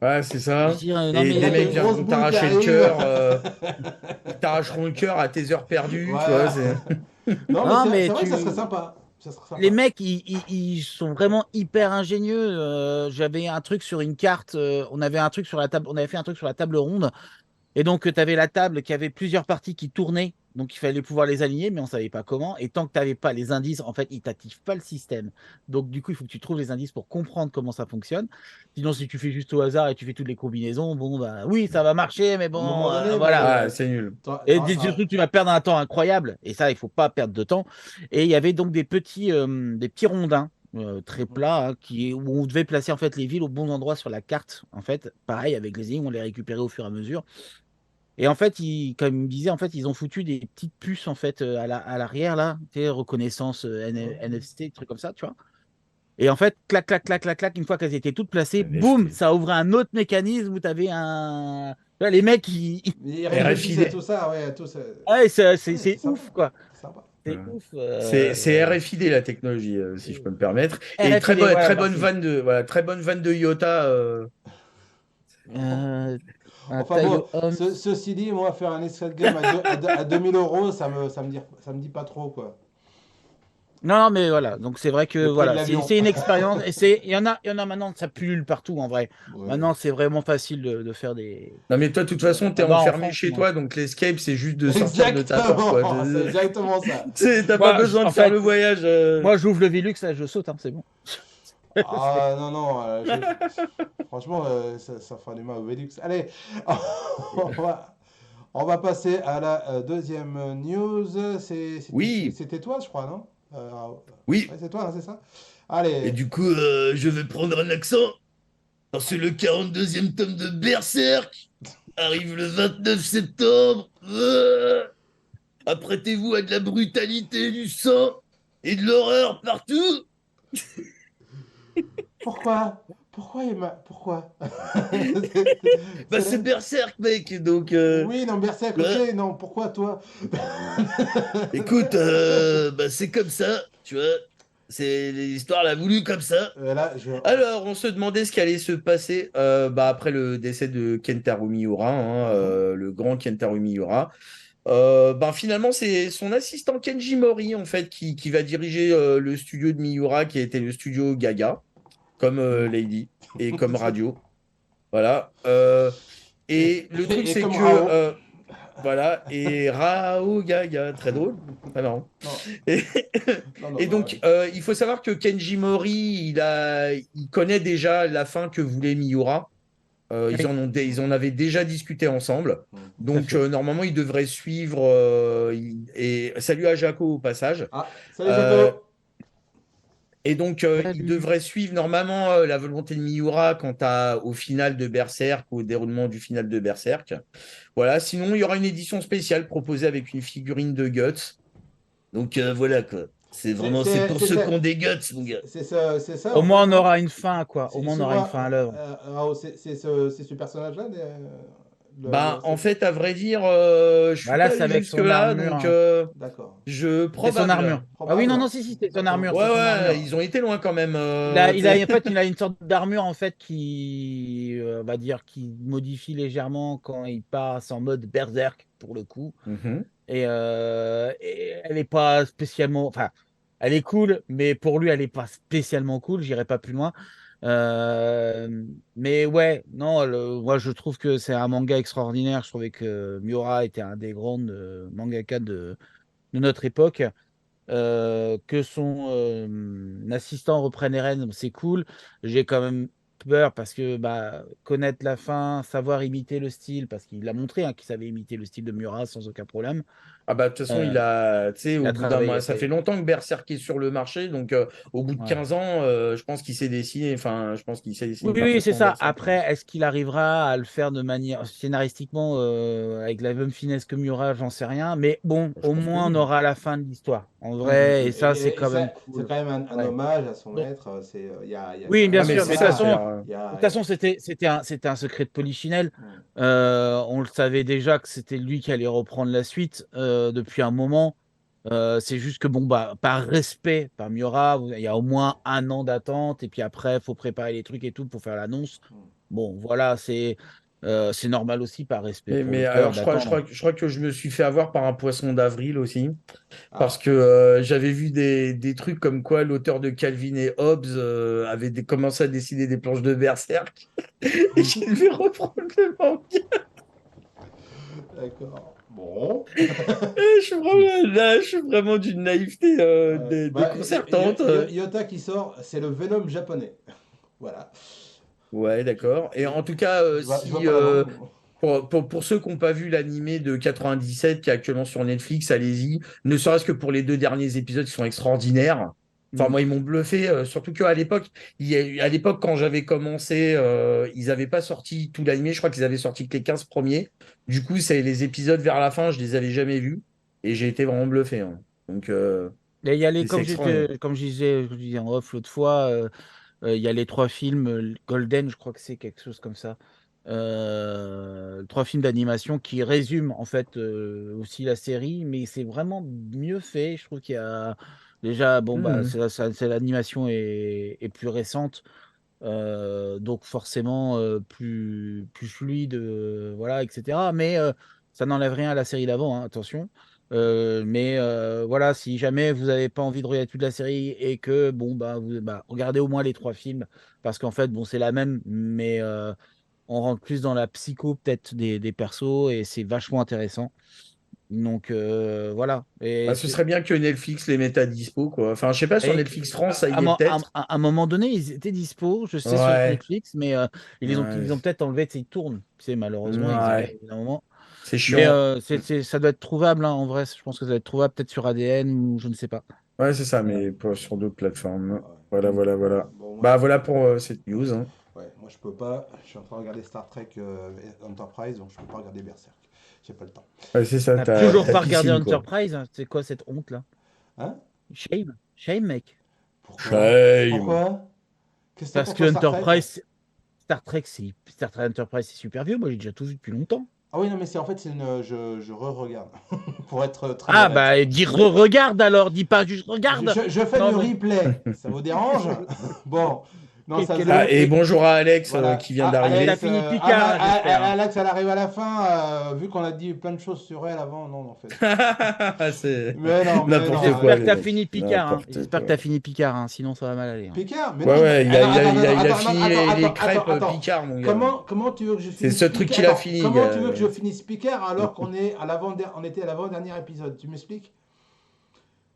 Ouais, c'est je ça. dirais, non, Et Et mais là, des t'as mecs une grosse viendront boule qui t'arracher le arrive. cœur. Ils t'arracheront le cœur à tes heures perdues, tu vois. Voilà. Non, mais non, mais c'est vrai que ça serait sympa. Ça serait les sympa. mecs, ils sont vraiment hyper ingénieux. J'avais un truc sur une carte, on avait un truc sur la table, on avait fait un truc sur la table ronde. Et donc, tu avais la table qui avait plusieurs parties qui tournaient. Donc, il fallait pouvoir les aligner, mais on ne savait pas comment. Et tant que tu n'avais pas les indices, en fait, ils t'activent pas le système. Donc, du coup, il faut que tu trouves les indices pour comprendre comment ça fonctionne. Sinon, si tu fais juste au hasard et tu fais toutes les combinaisons, bon, bah oui, ça va marcher, mais À un bon, moment donné, voilà. Ah, c'est nul. Et surtout, tu vas perdre un temps incroyable. Et ça, il faut pas perdre de temps. Et il y avait donc des petits rondins très plat, hein, où on devait placer en fait les villes au bon endroit sur la carte. En fait, pareil avec les énigmes, on les récupérait au fur et à mesure. Et en fait, comme il me disait, en fait, ils ont foutu des petites puces en fait à l'arrière là, tu sais, reconnaissance NFC, trucs comme ça, tu vois. Et en fait, clac, clac, clac, clac, clac, une fois qu'elles étaient toutes placées, boum, NFT. ça ouvrait un autre mécanisme où tu avais un. Tu vois, les mecs, Il RFID. réfléchissait tout ça, ouais, tout ça. Ouais, c'est Ouais, c'est sympa. ouf, quoi. C'est sympa. C'est Ouais. ouf. C'est RFID la technologie, si je peux me permettre. Et RFID, voilà, très bonne merci. vanne de, voilà, très bonne vanne de Iota. Euh, un Enfin bon, Taillot Homme. ceci dit, moi, faire un escape game à 2000 euros, ça me dit pas trop, quoi. Non, non, mais voilà. Donc c'est vrai que Le prix de voilà, l'avion. c'est une expérience. Et il y en a maintenant, ça pullule partout en vrai. Ouais. Maintenant, c'est vraiment facile de faire des. Non, mais toi, de toute façon, t'es Bah, en enfermé France, chez moi. toi, donc l'escape, c'est juste de sortir de ta porte, quoi. Exactement, c'est exactement ça. T'as pas Moi, besoin de en faire fait, le voyage. moi, j'ouvre le Velux, là, je saute, hein, c'est bon. Ah non, non, franchement, ça fera du mal au Velux. Allez, on va, on va passer à la deuxième news. Oui, C'était toi, je crois, non? oui. Ouais, c'est toi, hein, c'est ça? Et Allez. du coup, je vais prendre un accent. Parce que le 42e tome de Berserk arrive le 29 septembre. Apprêtez-vous à de la brutalité, du sang et de l'horreur partout. Pourquoi? Pourquoi? Bah, C'est c'est là. Berserk, mec. Donc, Oui, non, Berserk, ouais. ok, non, pourquoi toi? Écoute, bah, c'est comme ça, tu vois. C'est l'histoire l'a voulu comme ça. Là, Alors, on se demandait ce qui allait se passer bah, après le décès de Kentaro Miura, hein, le grand Kentaro Miura. Ben, finalement, c'est son assistant Kenji Mori en fait qui va diriger le studio de Miura, qui était le studio Gaga, comme Lady et comme Radio. Voilà. Et le truc, et c'est comme que Rao. voilà. Et Rao Gaga, très drôle. Très marrant. Non, Et, non, non, et bah, donc, il faut savoir que Kenji Mori, il connaît déjà la fin que voulait Miura. Oui, Ils en avaient déjà discuté ensemble. tout à Donc, fait. normalement, ils devraient suivre. Et salut à Jaco au passage. Ah, salut Euh, Jaco. et donc, ils Salut. devraient suivre normalement la volonté de Miura au final de Berserk, au déroulement du final de Berserk. Voilà. Sinon, il y aura une édition spéciale proposée avec une figurine de Guts. Donc, voilà quoi. C'est C'est c'est- pour c'est- ceux qui c'est- ont des guts, mon gars. c'est ça Au en fait, moins, on non? aura une fin, quoi. Au moins, on aura une Excuse-moi, fin à l'œuvre. Rao, c'est ce personnage-là, Ben, en c'est- fait, à vrai dire, je suis Bah là, pas c'est allé avec son jusque-là, armure, donc hein. D'accord. C'est son armure. probable. Ah oui, non, Probable. non, si, si, c'est son D'accord. armure, Ouais, c'est son ouais, armure. ils ont été loin quand même. En fait, il a une sorte d'armure, en fait, qui, on va dire, qui modifie légèrement quand il passe en mode berserk, pour le coup. Mhm. Et elle est pas spécialement, enfin, elle est cool, mais pour lui, elle est pas spécialement cool. J'irai pas plus loin. Mais ouais, non, moi je trouve que c'est un manga extraordinaire. Je trouvais que Miura était un des grands mangaka de notre époque. Que son assistant reprenne les rênes, c'est cool. J'ai quand même peur parce que bah, connaître la fin, savoir imiter le style, parce qu'il a montré hein, qu'il savait imiter le style de Murat sans aucun problème. Ah bah de toute façon, Euh, tu sais, il au a bout d'un travaillé. mois, ça fait longtemps que Berserk est sur le marché, donc au bout de Ouais. 15 ans, je pense qu'il s'est dessiné, enfin, je pense qu'il s'est dessiné Oui, oui, c'est parfaitement ça. Berserk, hein. Après, est-ce qu'il arrivera à le faire de manière scénaristiquement avec la même finesse que Murat, j'en sais rien. Mais bon, Je au pense que moins, on oui. aura la fin de l'histoire. En Mm, mm, vrai, mm. et ça, c'est Et quand même ça, c'est cool. quand même un Ouais. hommage à son Donc, maître. oui, bien Ah mais sûr. c'est Mais de toute ça, façon, Il y de a, toute façon, c'était un secret de Polichinelle. Mm. On le savait déjà que c'était lui qui allait reprendre la suite depuis un moment. C'est juste que, bon, bah, par respect, par Miura, il y a au moins un an d'attente. Et puis après, il faut préparer les trucs et tout pour faire l'annonce. Mm. Bon, voilà, c'est normal aussi par respect pour mais l'auteur alors d'attendre. je crois que je me suis fait avoir par un poisson d'avril aussi. Parce Ah, que j'avais vu des trucs comme quoi l'auteur de Calvin et Hobbes avait commencé à dessiner des planches de Berserk et Mm. qu'il devait reprendre le manga. d'accord. Bon. Je suis vraiment d'une naïveté Bah, déconcertante. Yota qui sort, c'est le Venom japonais. Voilà. Ouais, d'accord. Et Je, en tout cas, je vois pas la vendre. pour ceux qui n'ont pas vu l'animé de 97 qui est actuellement sur Netflix, allez-y. Ne serait-ce que pour les deux derniers épisodes qui sont extraordinaires. Enfin, moi, ils m'ont bluffé, surtout qu'à l'époque, à l'époque, quand j'avais commencé, ils n'avaient pas sorti tout l'animé. Je crois qu'ils avaient sorti que les 15 premiers. Du coup, c'est les épisodes vers la fin, je les avais jamais vus. Et j'ai été vraiment bluffé, hein. Donc, Et il y a les, c'est extraordinaire. comme je disais en off l'autre fois, il y a les 3 films Golden, je crois que c'est quelque chose comme ça. 3 films d'animation qui résument en fait aussi la série, mais c'est vraiment mieux fait. Je trouve qu'il y a déjà, bon bah, Mhm. l'animation est plus récente, donc forcément plus fluide, voilà, etc. Mais ça n'enlève rien à la série d'avant, hein, attention. Mais voilà, si jamais vous n'avez pas envie de regarder toute la série et que bon bah, regardez au moins les 3 films parce qu'en fait bon c'est la même, mais on rentre plus dans la psycho peut-être des persos et c'est vachement intéressant. Donc voilà. Et Bah, ce serait bien que Netflix les mette à dispo, quoi. Enfin, je sais pas, sur et Netflix France, ça y est peut-être. à un moment donné, ils étaient dispo, je sais, sur Ouais, Netflix, mais ouais, ils ont peut-être enlevé, ils tournent. Tu sais, malheureusement, ils arrêtent ouais. au bout d'un moment. C'est Mais chiant. ça doit être trouvable, hein, en vrai. Je pense que ça doit être trouvable peut-être sur ADN ou je ne sais pas. Ouais, c'est ça, Voilà. mais pas sur d'autres plateformes. Ouais. Voilà, voilà, voilà. Bon, moi, Bah, voilà pour cette news, hein. moi, je peux pas. Je suis en train de regarder Star Trek Enterprise, donc je peux pas regarder Berserk. J'ai pas le temps. Ouais, c'est ça, T'as toujours ta pas regardé piscine, quoi. Enterprise, hein. C'est quoi cette honte-là? Hein? Shame. Shame, mec. Pourquoi? Shame. Pourquoi? Qu'est-ce que t'as Parce contre que Star Trek? Star Trek Enterprise, c'est super vieux. Moi, j'ai déjà tout vu depuis longtemps. Ah oui, non, mais c'est en fait, je re-regarde. Pour être très Ah, honnête. bah, dis regarde alors, dis pas juste Je, regarde. je- je fais Non, du mais replay. Ça vous dérange? Bon. Non, ça se quel Ah, veut. et bonjour à Alex Voilà. qui vient Et t'as d'arriver. Alex, fini Picard, hein, j'espère, hein. Alex, elle arrive à la fin. Vu qu'on a dit plein de choses sur elle avant, non, en fait. C'est Mais non. n'importe quoi, J'espère que les t'as mecs. fini Picard, hein. N'importe J'espère que quoi. t'as fini Picard, hein. Sinon ça va mal aller, hein. Picard? Mais non, Ouais, ouais, il a fini les crêpes attends. Picard, mon gars. Comment tu veux que je C'est le finisse seul truc Picard? qu'il a Attends, fini, comment tu veux que gars. je finisse Picard alors qu'on est on était à l'avant-dernier épisode? Tu m'expliques?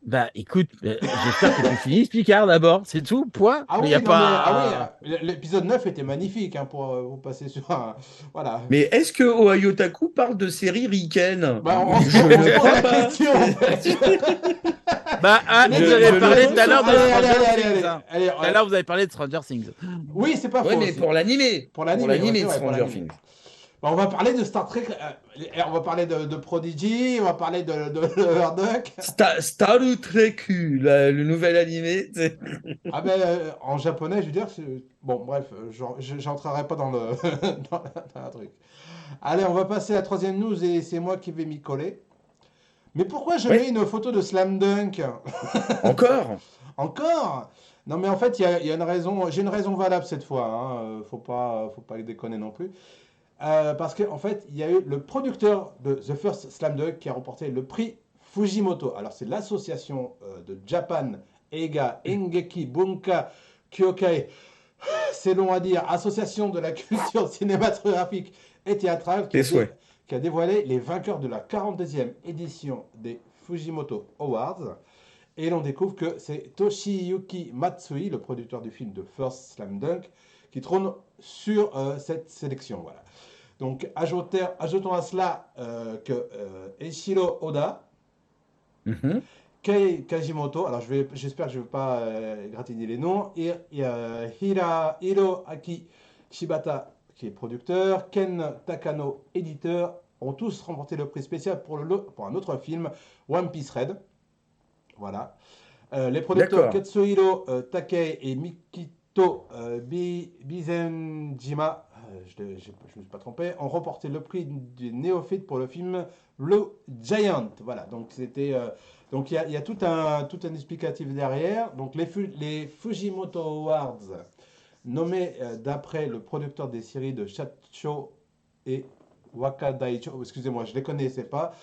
Bah écoute, j'espère que tu finisses Picard d'abord, c'est tout, point. Ah Il n'y a oui, non, mais pas. l'épisode 9 était magnifique hein, pour passer sur un. Voilà. Mais est-ce que Ohio Taku parle de série ricaine? Bah, Je on ne se pose crois la pas. question en fait. Bah, ah, vous Je avez ne parlé tout à pense l'heure de pas. Stranger Things, hein. Allez, Tout à l'heure, vous avez parlé de Stranger Things. oui, c'est pas Ouais, faux mais aussi. pour l'animé. Pour Pour l'animé, ouais, l'animé c'est de vrai, pour Stranger l'animé. Things. Bah, on va parler de Star Trek, on va parler de Prodigy, on va parler de Murdoch. Star Trek, le nouvel animé. Ah ben, en japonais, je veux dire, bon, bref, j'entrerai pas dans le dans la truc. Allez, on va passer à la troisième news et c'est moi qui vais m'y coller. Mais pourquoi je mets Ouais, une photo de Slam Dunk? encore. Encore? Non, mais en fait, il y a une raison, j'ai une raison valable cette fois, hein, faut pas déconner non plus. Parce qu'en fait, il y a eu le producteur de The First Slam Dunk qui a remporté le prix Fujimoto. Alors, c'est l'association de Japan Eiga Engeki Bunka Kyokai. C'est long à dire. Association de la culture cinématographique et théâtrale Tes souhaits. qui a dévoilé les vainqueurs de la 42e édition des Fujimoto Awards. Et l'on découvre que c'est Toshiyuki Matsui, le producteur du film de First Slam Dunk, qui trône sur cette sélection. Voilà. Donc ajoutons à cela que Eiichiro Oda, Mhm. Kei Kajimoto, alors j'espère que je ne vais pas égratigner les noms, et Hiroaki Shibata, qui est producteur, Ken Takano, éditeur, ont tous remporté le prix spécial pour un autre film, One Piece Red. Voilà. Les producteurs D'accord. Katsuhiro Takei et Mikito Bizenjima, je ne me suis pas trompé, ont remporté le prix du néophyte pour le film Blue Giant. Voilà, donc donc il y a tout un explicatif derrière. Donc les Fujimoto Awards, nommés d'après le producteur des séries de Shacho et Wakadaicho, excusez-moi, je ne les connaissais pas,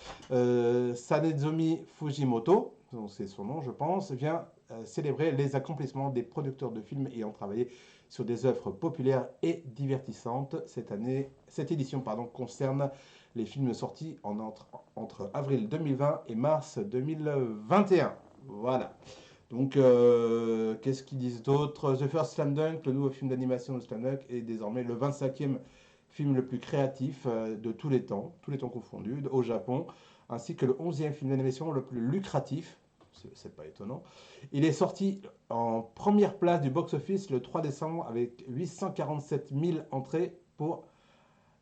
Sanezumi Fujimoto, c'est son nom je pense, vient célébrer les accomplissements des producteurs de films ayant travaillé sur des œuvres populaires et divertissantes. Cette édition concerne les films sortis entre avril 2020 et mars 2021. Voilà. Donc, qu'est-ce qu'ils disent d'autre? The First Slam Dunk, le nouveau film d'animation de Slam Dunk, est désormais le 25e film le plus créatif de tous les temps confondus, au Japon, ainsi que le 11e film d'animation le plus lucratif. c'est pas étonnant. Il est sorti en première place du box-office le 3 décembre avec 847 000 entrées pour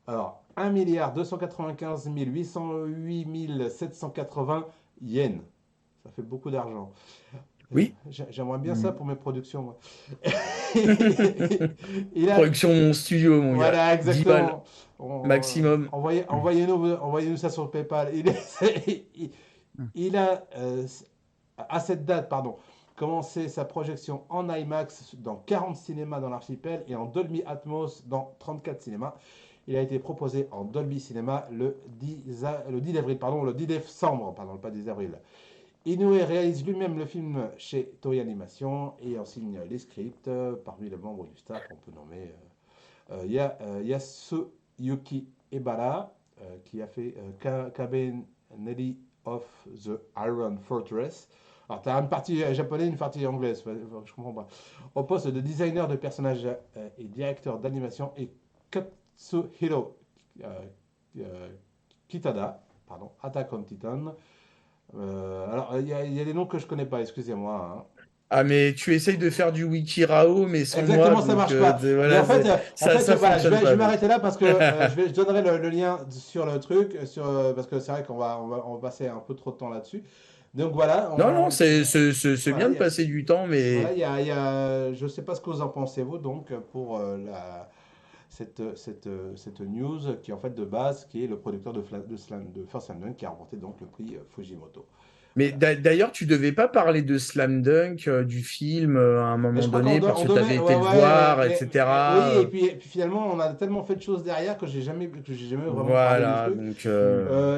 alors 1 295 808 780 yens. Ça fait beaucoup d'argent. Oui. J'aimerais bien ça pour mes productions, moi. Production studio, mon gars. Voilà, 10 balles exactement. maximum. Envoyez-nous ça sur PayPal. Il a, à cette date, pardon, commencé sa projection en IMAX dans 40 cinémas dans l'archipel et en Dolby Atmos dans 34 cinémas. Il a été proposé en Dolby Cinema le 10 avril, pardon, le 10 décembre, pardon, pas 10 avril. Inoue réalise lui-même le film chez Toei Animation et en signe les scripts. Parmi les membres du staff, on peut nommer Yasuyuki Ebara, qui a fait Kabaneri of the Iron Fortress. Alors, tu as une partie japonaise, une partie anglaise, je comprends pas. Au poste de designer de personnages et directeur d'animation, et Katsuhiro Kitada, pardon, Attack on Titan. Alors, il y a des noms que je connais pas, excusez-moi. Hein. Ah, mais tu essayes de faire du Wikirao, mais sans Exactement, moi. ça marche pas. Voilà, Mais en fait, voilà, je fonctionne vais pas. m'arrêter là parce que je donnerai le lien sur le truc, parce que c'est vrai qu'on va passer un peu trop de temps là-dessus. Donc voilà. Non, c'est Voilà, bien de passer du temps, mais voilà, je ne sais pas ce que vous en pensez, vous, donc, pour cette news qui, en fait, de base, qui est le producteur de First Slam qui a remporté donc le prix Fujimoto. Mais d'ailleurs, tu devais pas parler de Slam Dunk, du film, à un Mais moment je crois donné, qu'on parce que tu donnait, avais été ouais, le ouais, voir, oui, etc. et puis finalement, on a tellement fait de choses derrière que j'ai jamais vraiment parlé du Voilà, truc. donc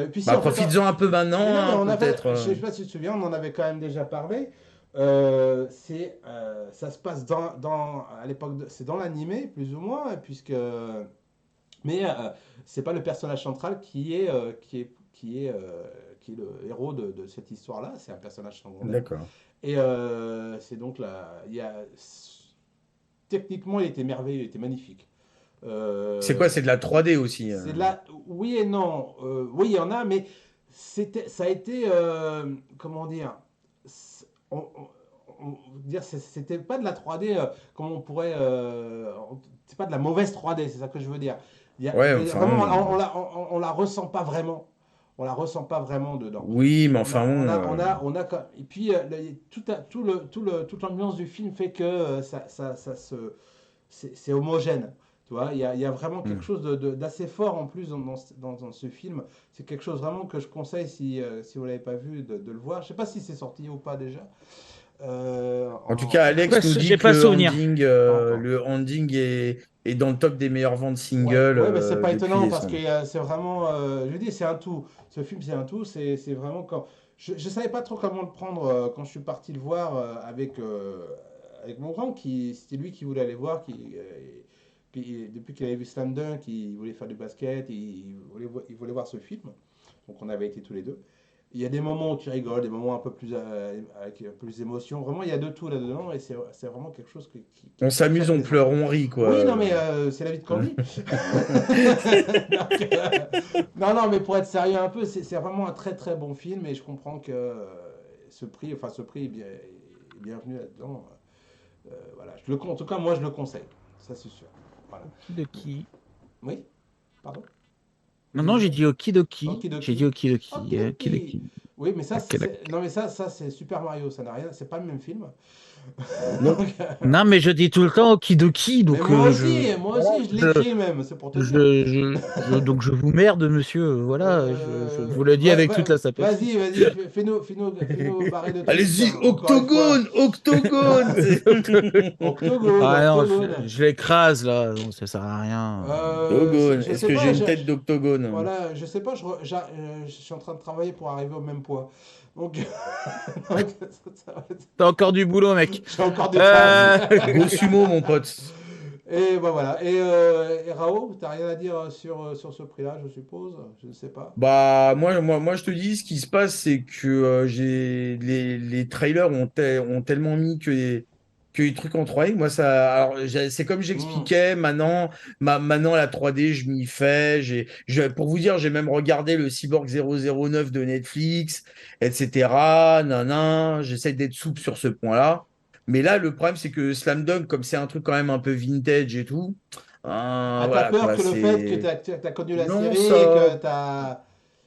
Et puis si, en fait, profites-en un peu maintenant, mais non, mais hein, on avait, peut-être. je sais pas si tu te souviens, on en avait quand même déjà parlé. Ça se passe à l'époque, c'est dans l'animé, plus ou moins, mais c'est pas le personnage central qui est le héros de cette histoire-là, c'est un personnage secondaire. D'accord. Et c'est donc techniquement, il était merveilleux, il était magnifique. C'est quoi? C'est de la 3D aussi. C'est là, oui et non. Oui, il y en a, mais ça a été, comment dire, c'était pas de la 3D comme on pourrait, c'est pas de la mauvaise 3D, c'est ça que je veux dire. Ouais, enfin, vraiment, on la ressent pas vraiment. On la ressent pas vraiment dedans. oui, mais enfin, Et puis toute l'ambiance du film fait que c'est homogène. Tu vois, il y a vraiment quelque chose d'assez fort en plus dans ce film. C'est quelque chose vraiment que je conseille si vous l'avez pas vu de le voir. Je sais pas si c'est sorti ou pas déjà. En tout cas, Alex nous dit j'ai que pas souvenir. le ending est dans le top des meilleures ventes Ouais, singles ouais, mais c'est pas depuis étonnant les parce sons. que c'est vraiment, je dis, c'est un tout. Ce film, c'est un tout. C'est vraiment quand je savais pas trop comment le prendre quand je suis parti le voir avec mon grand c'était lui qui voulait aller voir, puis depuis qu'il avait vu Slam Dunk, il voulait faire du basket, il voulait voir ce film. Donc on avait été tous les deux. Il y a des moments où tu rigoles, des moments un peu plus avec plus d'émotion. Vraiment, il y a de tout là-dedans et c'est vraiment quelque chose qui On fait s'amuse, on plaisir. pleure, on rit, quoi. Oui, non, mais c'est la vie de Candy. Donc, non, mais pour être sérieux un peu, c'est vraiment un très très bon film et je comprends que ce prix est bienvenu là-dedans. Voilà, en tout cas, moi je le conseille, ça c'est sûr. Voilà. Okidoki. Oui, pardon. Non, j'ai dit Okidoki. Okidoki. J'ai dit Okidoki. Okidoki. Okidoki. Oui, mais ça, Okidoki. non, mais ça c'est Super Mario, ça n'a rien, c'est pas le même film. Non. Donc, Non, mais je dis tout le temps Okidoki. mais Donc, moi aussi, je l'écris même, c'est pour te dire. donc je vous merde, monsieur. Voilà, je vous le dis avec toute la sapette. Vas-y, fais-nous barrer de trucs. Allez-y, hein, encore une fois. octogone. Octogone, Ah non, octogone. je l'écrase là, non, ça sert à rien. Octogone. Je Est-ce sais que pas, j'ai une tête d'octogone? Voilà, je sais pas, je suis en train de travailler pour arriver au même poids. Donc, T'as encore du boulot, mec. j'ai encore des traces. Go sumo, mon pote. Et bah voilà. Et Rao, t'as rien à dire sur ce prix-là, je suppose? Je ne sais pas. Bah, moi, je te dis, ce qui se passe, c'est que les trailers ont tellement mis que que les trucs en 3D, moi, ça. Alors, c'est comme Mm. j'expliquais, maintenant, la 3D, je m'y fais. Pour vous dire, j'ai même regardé le Cyborg 009 de Netflix, etc. Nanan, j'essaie d'être souple sur ce point-là. Mais là, le problème, c'est que Slam Dunk, comme c'est un truc quand même un peu vintage et tout, Ah, t'as voilà, peur quoi, que le fait que c'est. t'as connu la Non, série et que ça. t'as...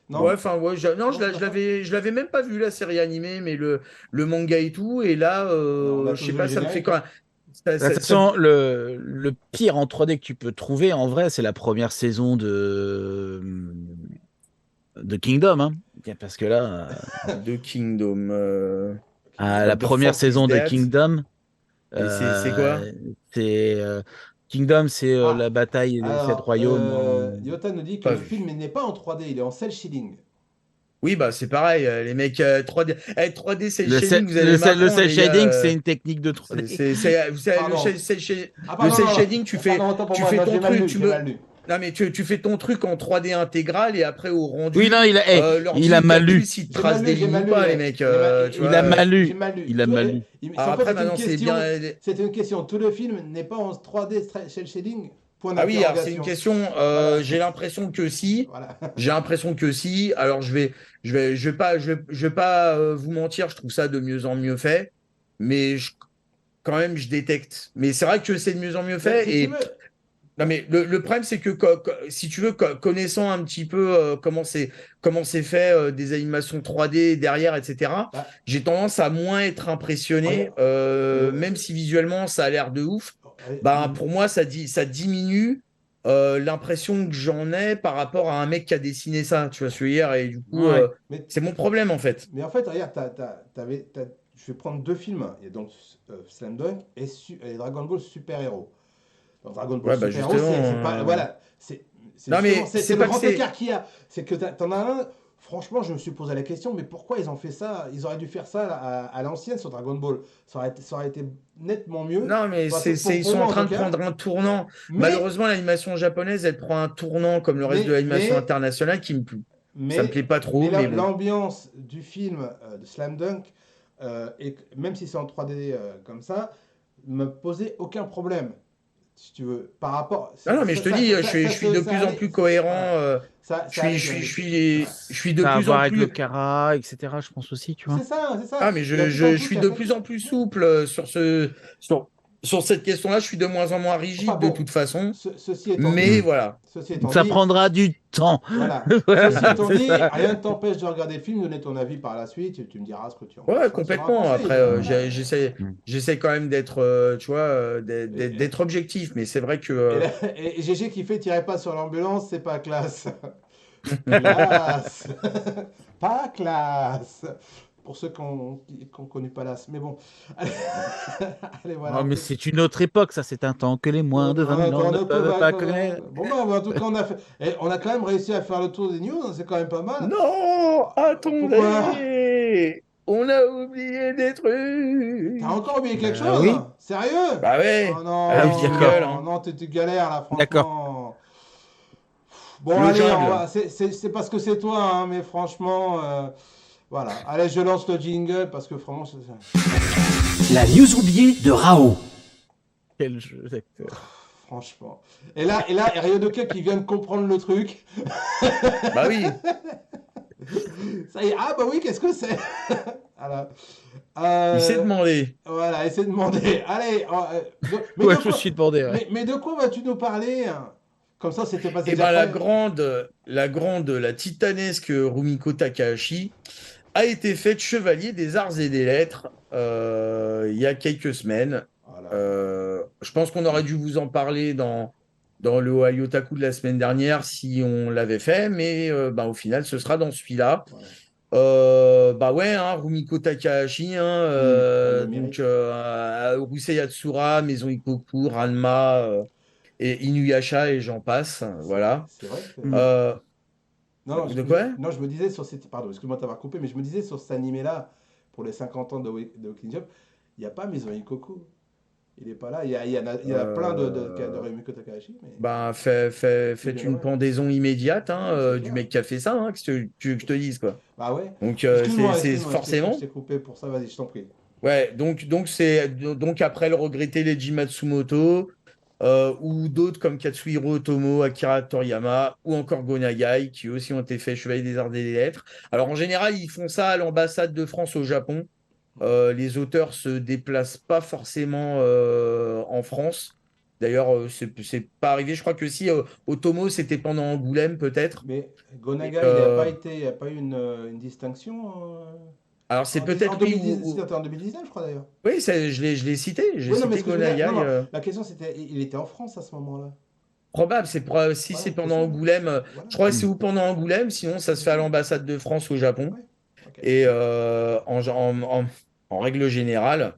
Ouais, Non? enfin, ouais, non, Non, t'as pas? je l'avais même pas vu la série animée, mais le manga et tout. Et là, On a je tous sais vu le pas, ça me fait générique, quand hein. même. Ça, De toute ça façon, le pire en 3D que tu peux trouver, en vrai, c'est la première saison de Kingdom, hein. Parce que là, de Kingdom. Kingdom. la What the première fuck is saison de that? Kingdom, Et c'est quoi? c'est Kingdom, c'est la Ah, bataille des sept alors, royaumes. Yotan nous dit que Pas le vu. film n'est pas en 3D, il est en cel shading. Oui, bah c'est pareil, les mecs 3D. 3D, c'est le Le, shading, vous allez le m'apprendre, cel les gars. shading, c'est une technique de 3D. Vous savez, Pardon. Ah, le pardon, cel non, shading, non. Pardon, autant pour tu moi. fais Non, ton j'ai mal truc, lu, j'ai mal lu. non, mais tu fais ton truc en 3D intégral et après au Oui, rendu, non, l'ordi il a il mal calcule lu. s'il te J'ai mal trace lu, des j'ai lignes mal ou lu, pas, les eh. mecs. Tu Il a vois. mal J'ai lu. mal lu. Il a mal lu. Alors En fait, après, maintenant, c'est bien. c'était une question. Tout le film n'est pas en 3D cel shading? Point Ah oui, alors c'est une d'interrogation. question. Voilà. J'ai l'impression que si. Voilà. J'ai l'impression que si. Alors je vais pas vous mentir. Je trouve ça de mieux en mieux fait, mais quand même je détecte. Mais c'est vrai que c'est de mieux en mieux Mais fait. si tu Et veux. non, mais le problème c'est que si tu veux, connaissant un petit peu comment c'est fait des animations 3D derrière, etc. Bah, J'ai tendance à moins être impressionné, regarde, le, même si visuellement ça a l'air de ouf. Bah, le- pour moi, ça diminue l'impression que j'en ai par rapport à un mec qui a dessiné ça, tu vois, ce hier, et du coup, Ouais. mais, c'est mon problème en fait. mais en fait, regarde, je vais prendre deux films. Il y a donc Slam Dunk et Dragon Ball Super Hero. Dans Dragon Ball Ouais, bah Super Hero, justement. c'est pas. Voilà. C'est Non, justement. mais C'est c'est le pas que grand c'est. écart qu'il y a. C'est que t'en as un. Franchement, je me suis posé la question, mais pourquoi ils ont fait ça? Ils auraient dû faire ça à l'ancienne sur Dragon Ball. Ça aurait été nettement mieux. Non, mais ils Pour sont moi, en en train tout de cas. prendre un tournant. Mais, Malheureusement, l'animation japonaise, elle prend un tournant comme le reste de mais, l'animation mais, internationale ça me plaît pas trop, mais bon. l'ambiance du film de Slam Dunk, et même si c'est en 3D comme ça, me posait aucun problème. Si tu veux, par rapport. Non, non, mais je te dis, je suis de Ça plus en allait. plus cohérent. Voilà. Ça allait bien vite. Voilà. Je suis de Ça a à plus voir en avec le plus. Kara, etc. Je pense aussi, tu vois. C'est ça, c'est ça. Ah, mais Et d'autant je plus suis qu'en de fait. plus en plus souple sur cette question-là. Je suis de moins en moins Enfin rigide de bon, toute façon. ceci étant Mais Hmm. dit, voilà. ceci étant Ça dit, prendra du temps. voilà. Ceci Voilà, étant c'est dit, ça. rien ne t'empêche de regarder le film, donner ton avis par la suite, et tu me diras ce que tu en Ouais, penseras, tu m'auras complètement. conseil. Après, Voilà. Hmm. j'essaie quand même d'être, tu vois, Et, d'être objectif. Mais c'est vrai que. et GG qui fait tirer pas sur l'ambulance, c'est pas classe. Classe. Pas classe. Pour ceux qui n'ont connu Palace. Mais bon. Allez, allez, voilà. Oh, mais c'est une autre époque, ça, c'est un temps que les moins de 20 000 ans ne peuvent pas connaître. Bon, bah, en tout cas, on a quand même réussi à faire le tour des news, hein, c'est quand même pas mal. Non, Pourquoi? attendez, on a oublié des trucs. T'as encore oublié quelque Bah chose? oui. Sérieux? Bah ouais, Oh non, allez, Ah oui, d'accord. jingle, hein. non, tu galères là, D'accord. franchement. Bon, Le allez, jungle. c'est parce que c'est toi, hein, mais franchement, voilà. Allez, je lance le jingle parce que franchement, La news oubliée de Rao. Quel jeu d'acteur. franchement. Et là, il y a Ryodoka qui vient de comprendre le truc. Bah oui. Ça y est, ah bah oui, qu'est-ce que c'est? Voilà. Il s'est demandé. Voilà, essaie de demander. Allez, mais, Ouais, de je me quoi, suis demandé. Ouais. mais de quoi vas-tu nous parler, hein? Comme ça, c'était passé Eh déjà ben prêt. la titanesque Rumiko Takahashi a été faite chevalier des arts et des lettres il y a quelques semaines. Voilà. Je pense qu'on aurait dû vous en parler dans le Ohio Otaku de la semaine dernière si on l'avait fait, mais bah, au final, ce sera dans celui-là. Ouais. Bah ouais, hein, Rumiko Takahashi, hein, Elle le donc mérite. Urusei Yatsura, Maison Ikoku, Ranma et Inuyasha et j'en passe. Voilà. C'est vrai que. Hmm. Euh, Non, de quoi? non, je me disais sur cette. Pardon, excuse-moi de t'avoir coupé, mais je me disais sur cet animé-là, pour les 50 ans de Walking Job, il n'y a pas Maison Ikoku. Il n'est pas là. Il y en a plein de Rumiko Takahashi. Mais Ben, il faites une viendrait. pendaison immédiate hein, Ouais, c'est du clair. mec qui a fait ça, hein, que tu veux que je te dise, quoi. Bah ouais. Donc, Excuse-moi, c'est je forcément. t'ai coupé pour ça. Vas-y, je t'en prie. Ouais, donc après le regretter Leiji Matsumoto ou d'autres comme Katsuhiro Otomo, Akira Toriyama ou encore Go Nagai qui aussi ont été faits Chevalier des Arts et des Lettres. Alors en général, ils font ça à l'ambassade de France au Japon. Les auteurs se déplacent pas forcément en France. D'ailleurs, c'est pas arrivé. Je crois que si Otomo, c'était pendant Angoulême peut-être. Mais Et, Gonaga, il a pas eu une distinction alors c'est en peut-être lui 2010, ou... c'était en 2019, je crois d'ailleurs. Oui, je l'ai cité. J'ai Oui, non, mais cité ce que je veux dire, non, Gonagai. non, la question c'était, il était en France à ce moment-là. Probable, si Voilà, c'est c'est pendant ça. Angoulême, Voilà, je crois que c'est ou pendant Angoulême, sinon ça se fait à exactement. l'ambassade de France au Japon. Ouais, ok. Et en règle générale,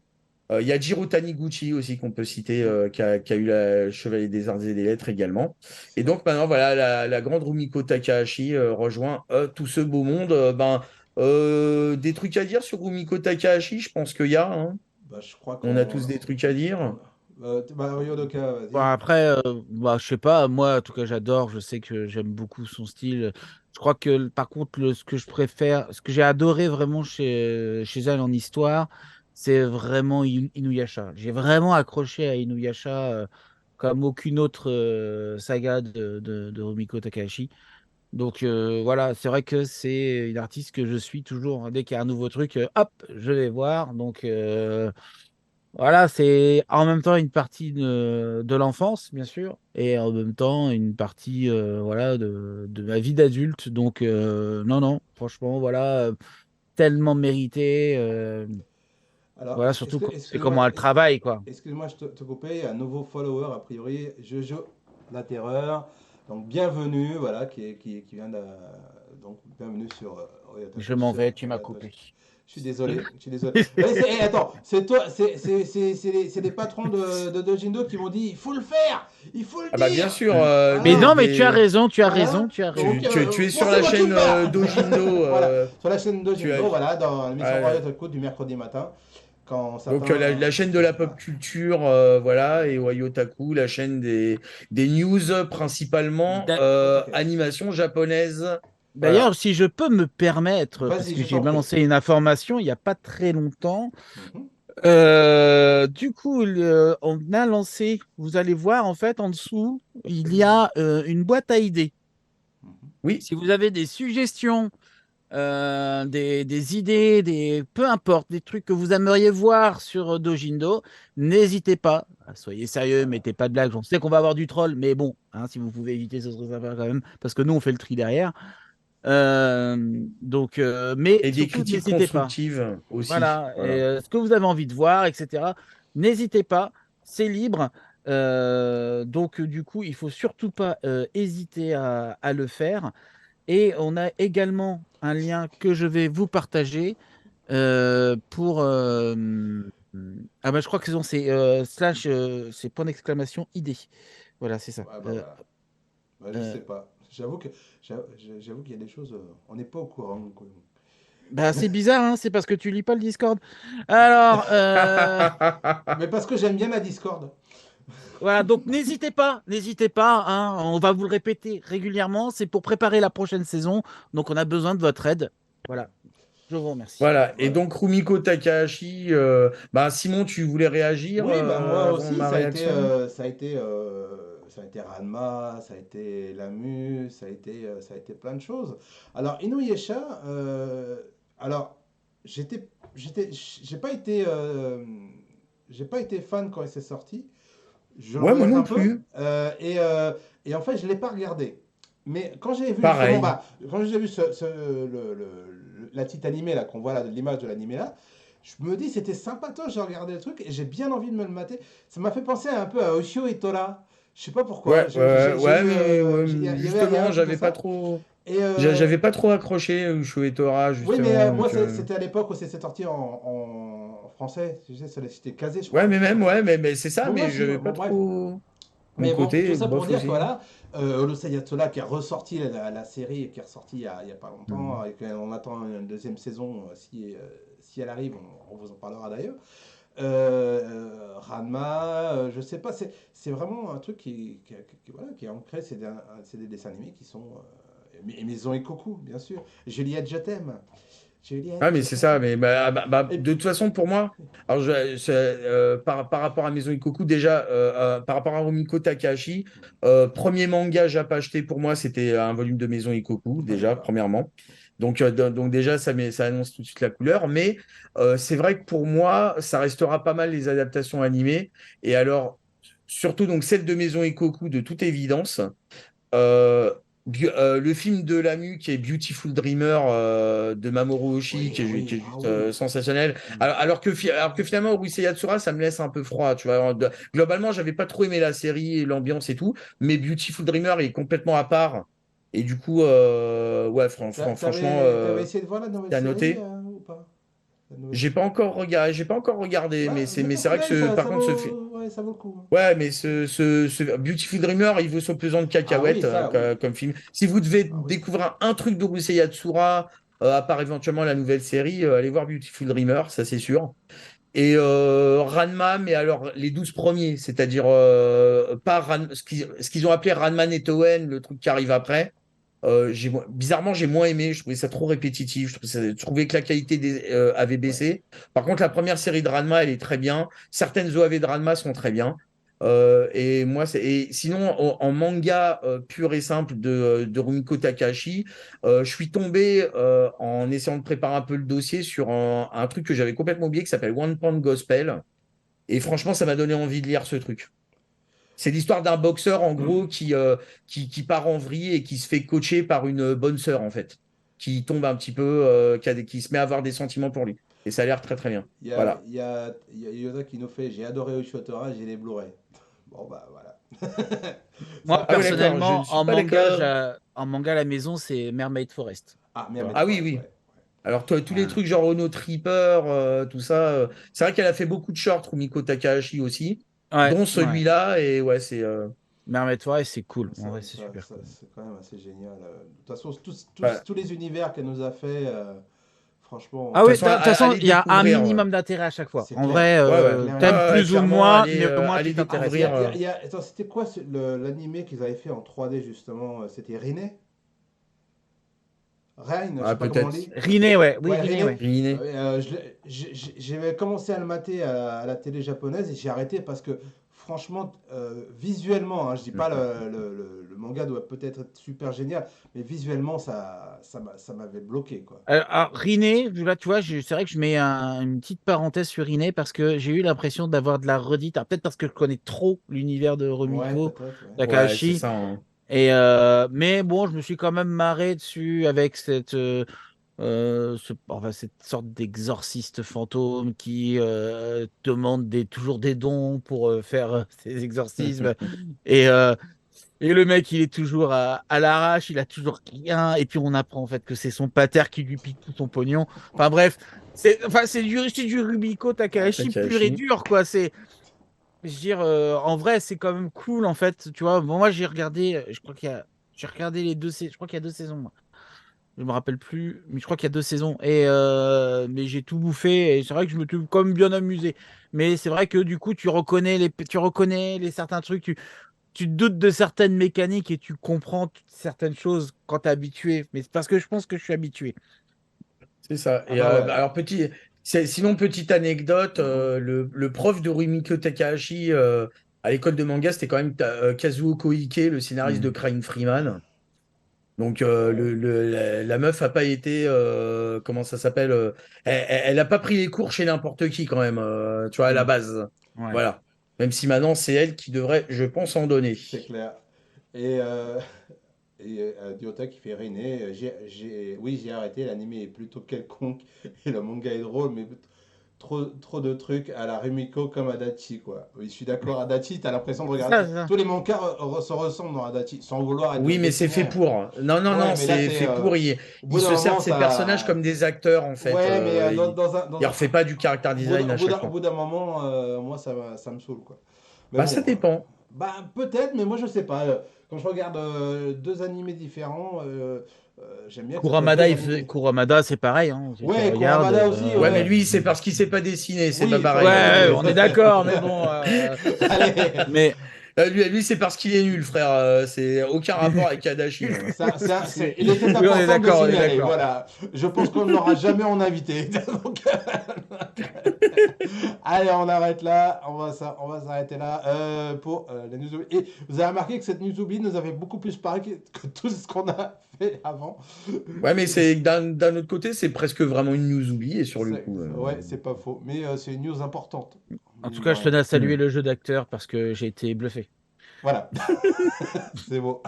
il y a Jiro Taniguchi aussi qu'on peut citer, Mm. qui a eu la Chevalier des Arts et des Lettres également. Et C'est donc maintenant, voilà, la grande Rumiko Takahashi rejoint tout ce beau monde. Des trucs à dire sur Rumiko Takahashi, je pense qu'il y a, hein. bah, je crois On a qu'on tous des trucs à on dire. a Yodoka, Bon, vas-y. après, bah, je sais pas, moi, en tout cas, j'adore, je sais que j'aime beaucoup son style. Je crois que, par contre, ce que je préfère, ce que j'ai adoré vraiment chez elle en histoire, c'est vraiment Inuyasha. J'ai vraiment accroché à Inuyasha comme aucune autre saga de Rumiko Takahashi. Donc voilà, c'est vrai que c'est une artiste que je suis toujours, hein. Dès qu'il y a un nouveau truc, hop, je vais voir. Donc voilà, c'est en même temps une partie de l'enfance, bien sûr, et en même temps une partie voilà, de ma vie d'adulte. Donc non, non, franchement, voilà, tellement mérité. Alors, Voilà, surtout quand c'est excuse-moi, comment elle travaille, quoi. excuse-moi, je te coupais, un nouveau follower, a priori, Jojo La Terreur. Donc, bienvenue, voilà, qui vient de. Donc, bienvenue sur Je Oyotaku, m'en sur vais, tu m'as Oyotaku. coupé. Je suis désolé, je suis désolé. Attends, c'est toi, c'est les patrons de Dojindo qui m'ont dit, il faut le faire, il faut le Ah bah bien dire. sûr, Mais Voilà, non, mais tu as raison, tu as raison, voilà. tu as Donc, raison. tu es moi, sur c'est la moi qui chaîne le parle. Dojindo. Voilà, sur la chaîne Tu as, Dojindo, voilà, dans l'émission ouais. Oyotaku du mercredi matin, quand Donc certains. la chaîne de la pop Voilà. culture, voilà, et Wayotaku, la chaîne des news principalement, D'a- Ok. animation japonaise. Voilà. D'ailleurs, si je peux me permettre, parce Vas-y, que je j'ai t'en prie. balancé une information il n'y a pas très longtemps. Mhm, Du coup, on a lancé, vous allez voir en fait en dessous, il y a une boîte à idées. mhm. Oui, Si vous avez des suggestions, des idées, peu importe, des trucs que vous aimeriez voir sur Dojindo, n'hésitez pas. Soyez sérieux, mettez pas de blagues. On sait qu'on va avoir du troll, mais bon, hein, si vous pouvez éviter, ce serait sympa quand même, parce que nous, on fait le tri derrière. Donc, mais et des surtout, critiques n'hésitez pas. constructives aussi. Voilà, et, Voilà. ce que vous avez envie de voir, etc. N'hésitez pas, c'est libre. Donc, du coup, il faut surtout pas hésiter à le faire. Et on a également un lien que je vais vous partager pour. Ah bah, je crois que c'est slash, c'est point d'exclamation idée. Voilà, c'est ça. Ouais, bah voilà. Bah, je Euh, sais pas. J'avoue qu'il y a des choses, on n'est pas au courant, quoi. Bah, c'est bizarre, hein, c'est parce que tu lis pas le Discord. Alors, Mais parce que j'aime bien la Discord. voilà, donc n'hésitez pas, hein, on va vous le répéter régulièrement, c'est pour préparer la prochaine saison, donc on a besoin de votre aide. Voilà, je vous remercie. Voilà. Et Voilà. donc Rumiko Takahashi, bah, Simon, tu voulais réagir Oui, bah moi avant aussi, ma réaction? ça a été Ranma, ça a été Lamu, ça a été plein de choses. Alors Inuyasha, alors j'étais, j'ai pas été fan quand il s'est sorti. Je le Ouais, moi regrette non un peu, plus. et en fait je l'ai pas regardé. Mais quand j'ai vu justement, Pareil. bah, quand j'ai vu la petite animée là qu'on voit là, l'image de l'animé là. Je me dis, c'était sympatoche, j'ai regardé le truc et j'ai bien envie de me le mater. Ça m'a fait penser un peu à Oshio et Tora. Je sais pas pourquoi. Ouais, ouais, ouais, mais Il y avait un justement, truc de ça. Et j'avais pas trop accroché Ushu Tora, oui, mais justement. moi, Donc, c'était à l'époque où c'était sorti en français. Tu sais, c'était casé, je ouais, crois. mais même, ouais, mais c'est ça, Bon, moi mais aussi, j'avais bon, pas bref. trop mon Mais bon, tout côté, ça pour bof dire que aussi. voilà, Urusei Yatsura qui a ressorti la série, qui est ressortie il y a pas longtemps, Mm. et qu'on attend une deuxième saison, si elle arrive, on vous en parlera d'ailleurs. Ranma, je sais pas, c'est vraiment un truc voilà, qui est ancré, c'est des dessins animés qui sont. Et Maison et Coucou, bien sûr. Juliette, je t'aime. Juliette. Ah, mais c'est ça. Mais Et- de toute façon, pour moi, alors par rapport à Maison Ikoku, déjà, par rapport à Rumiko Takahashi, premier manga Jap acheté pour moi, c'était un volume de Maison Ikoku, déjà, D'accord. premièrement. Donc déjà, ça annonce tout de suite la couleur. Mais c'est vrai que pour moi, ça restera pas mal les adaptations animées. Et alors, surtout donc celle de Maison Ikoku, de toute évidence. Euh, le film de Lamu qui est Beautiful Dreamer de Mamoru Oshii Oui, qui oui, est ah juste oui. sensationnel. Alors que finalement Urusei Yatsura ça me laisse un peu froid, tu vois. Globalement, j'avais pas trop aimé la série, l'ambiance et tout, mais Beautiful Dreamer est complètement à part et du coup ouais franchement T'avais essayé de voir la nouvelle c'est à série noter. ou pas? La nouvelle série. J'ai pas encore regardé, Bah, mais jette un c'est coup vrai que d'œil, ça, par ça contre ce film. vaut, ouais, ça vaut le coup. Ouais, mais ce Beautiful Dreamer, il vaut son pesant de Ah oui, cacahuètes ça, oui. comme film. Si vous devez Ah oui. découvrir un truc de Urusei Yatsura, à part éventuellement la nouvelle série, allez voir Beautiful Dreamer, ça c'est sûr. Et Ranma, mais alors les 12 premiers, c'est-à-dire pas ce qu'ils ont appelé Ranma Netoen, le truc qui arrive après. Bizarrement, j'ai moins aimé. Je trouvais ça trop répétitif. Je trouvais que la qualité avait Ouais. baissé. Par contre, la première série de Ranma, elle est très bien. Certaines OAV de Ranma sont très bien. Et sinon, en manga pur et simple de Rumiko Takahashi, je suis tombé en essayant de préparer un peu le dossier sur un truc que j'avais complètement oublié qui s'appelle One Pound Gospel. Et franchement, ça m'a donné envie de lire ce truc. C'est l'histoire d'un boxeur, en gros, qui part en vrille et qui se fait coacher par une bonne sœur, en fait, qui tombe un petit peu, qui se met à avoir des sentiments pour lui. Et ça a l'air très, très bien. Il y a, Voilà. il y a, il y a Yoda qui nous fait j'ai adoré Oshotora, j'ai les Blu-ray. Bon, bah voilà. Moi, Ça, Ah oui, d'accord, je ne personnellement, suis pas d'accord. en manga à la maison, c'est Mermaid Forest. ah, Voilà. Mermaid Ah oui, Forest, oui. ouais. Alors, toi, tous les Voilà. trucs genre Ono Tripper, tout ça, c'est vrai qu'elle a fait beaucoup de shorts, Rumiko Takahashi aussi, Ouais, dont ouais. celui-là. Et ouais, c'est. Mermaid Forest, c'est cool. En vrai, c'est super cool. C'est quand même assez génial. De toute façon, Bah, tous les univers qu'elle nous a fait, Ah franchement, oui, de toute façon, de toute façon, allez il y a un découvrir. minimum d'intérêt à chaque fois. c'est En clair. vrai, Ouais, ouais. Ouais, t'aimes Clairement. ouais, plus ou clairement, moins, mais au moins tu allez t'intéresses. découvrir. Attends, c'était quoi l'animé qu'ils avaient fait en 3D justement? C'était Rinne? Reign, je sais pas comment on Peut-être. lit. Riné, ouais. Oui, Ouais, Riné, Rinne. ouais. Riné. J'avais commencé à le mater à la télé japonaise et j'ai arrêté parce que franchement, visuellement, hein, je dis pas le manga doit peut-être être super génial, mais visuellement ça m'avait bloqué quoi. Alors, Riné, là, tu vois, c'est vrai que je mets une petite parenthèse sur Riné parce que j'ai eu l'impression d'avoir de la redite. Alors, peut-être parce que je connais trop l'univers de Ouais, Rumiko peut-être, ouais. Ouais, c'est Takahashi. ça, hein. Mais bon, je me suis quand même marré dessus avec enfin, cette sorte d'exorciste fantôme qui demande toujours des dons pour faire ses exorcismes. Et, euh, et le mec, il est toujours à l'arrache, il a toujours rien. Et puis on apprend en fait que c'est son pater qui lui pique tout son pognon. Enfin bref, c'est du Rumiko Takahashi pur et Takahashi. dur, quoi. Je veux dire, en vrai, c'est quand même cool, en fait. Tu vois, bon, moi, j'ai regardé, j'ai regardé les deux saisons. Je crois qu'il y a deux saisons, moi. Je me rappelle plus, mais je crois qu'il y a deux saisons. Mais j'ai tout bouffé et c'est vrai que je me suis quand même bien amusé. Mais c'est vrai que du coup, tu reconnais les certains trucs, tu te doutes de certaines mécaniques et tu comprends certaines choses quand t'es habitué. Mais c'est parce que je pense que je suis habitué. C'est ça. Ah Et bah ouais. alors, sinon, petite anecdote, Mhm. le prof de Rumiko Takahashi à l'école de manga, c'était quand même Kazuo Koike, le scénariste de Hmm. Crying Freeman. Donc, Ouais. la meuf a pas été, comment ça s'appelle elle a pas pris les cours chez n'importe qui quand même, tu vois, à la Hmm. base. Ouais. Voilà. Même si maintenant, c'est elle qui devrait, je pense, en donner. C'est clair. Et, Diota qui fait Rinne, oui, j'ai arrêté, l'anime est plutôt quelconque et le manga est drôle, mais trop de trucs à la Rumiko comme Adachi, quoi. Oui, je suis d'accord, Adachi, t'as l'impression de C'est regarder. ça, c'est ça. Tous les mangas se ressemblent dans Adachi, sans vouloir être Oui, mais c'est fait déprimer. pour. Non, non, Ouais, non, mais là, c'est c'est. fait pour. Au Il bout d'un se sert de moment, ses personnages ça. comme des acteurs, en fait. Ouais, mais Il refait pas du character design à chaque au fois. bout d'un moment, moi, ça me saoule, quoi. Mais Bah, ça bon, dépend. bah, peut-être, mais moi, je sais pas. Quand je regarde deux animés différents, j'aime bien que ça soit deux animés. Kuramada, c'est pareil, hein. Tu Ouais, regardes. Kuramada aussi, Ouais, mais ouais. lui, c'est parce qu'il sait pas dessiner, c'est pas Oui, pareil. oui, Ouais, oui. on est d'accord, mais bon. Allez. Mais, Lui, c'est parce qu'il est nul, frère. C'est aucun rapport avec Kadashi. Hein. Il était Oui, on est important de d'accord, on est signaler. d'accord. Voilà. Je pense qu'on ne l'aura jamais en invité. Donc, allez, on arrête là. On va s'arrêter là pour la news oubli. Et vous avez remarqué que cette news oubli nous avait beaucoup plus parlé que tout ce qu'on a fait avant. Ouais, mais d'un autre côté, c'est presque vraiment une news oubliée sur le coup. Ouais, c'est pas faux. Mais c'est une news importante. En tout cas, je tenais à saluer le jeu d'acteur parce que j'ai été bluffé. Voilà. C'est beau.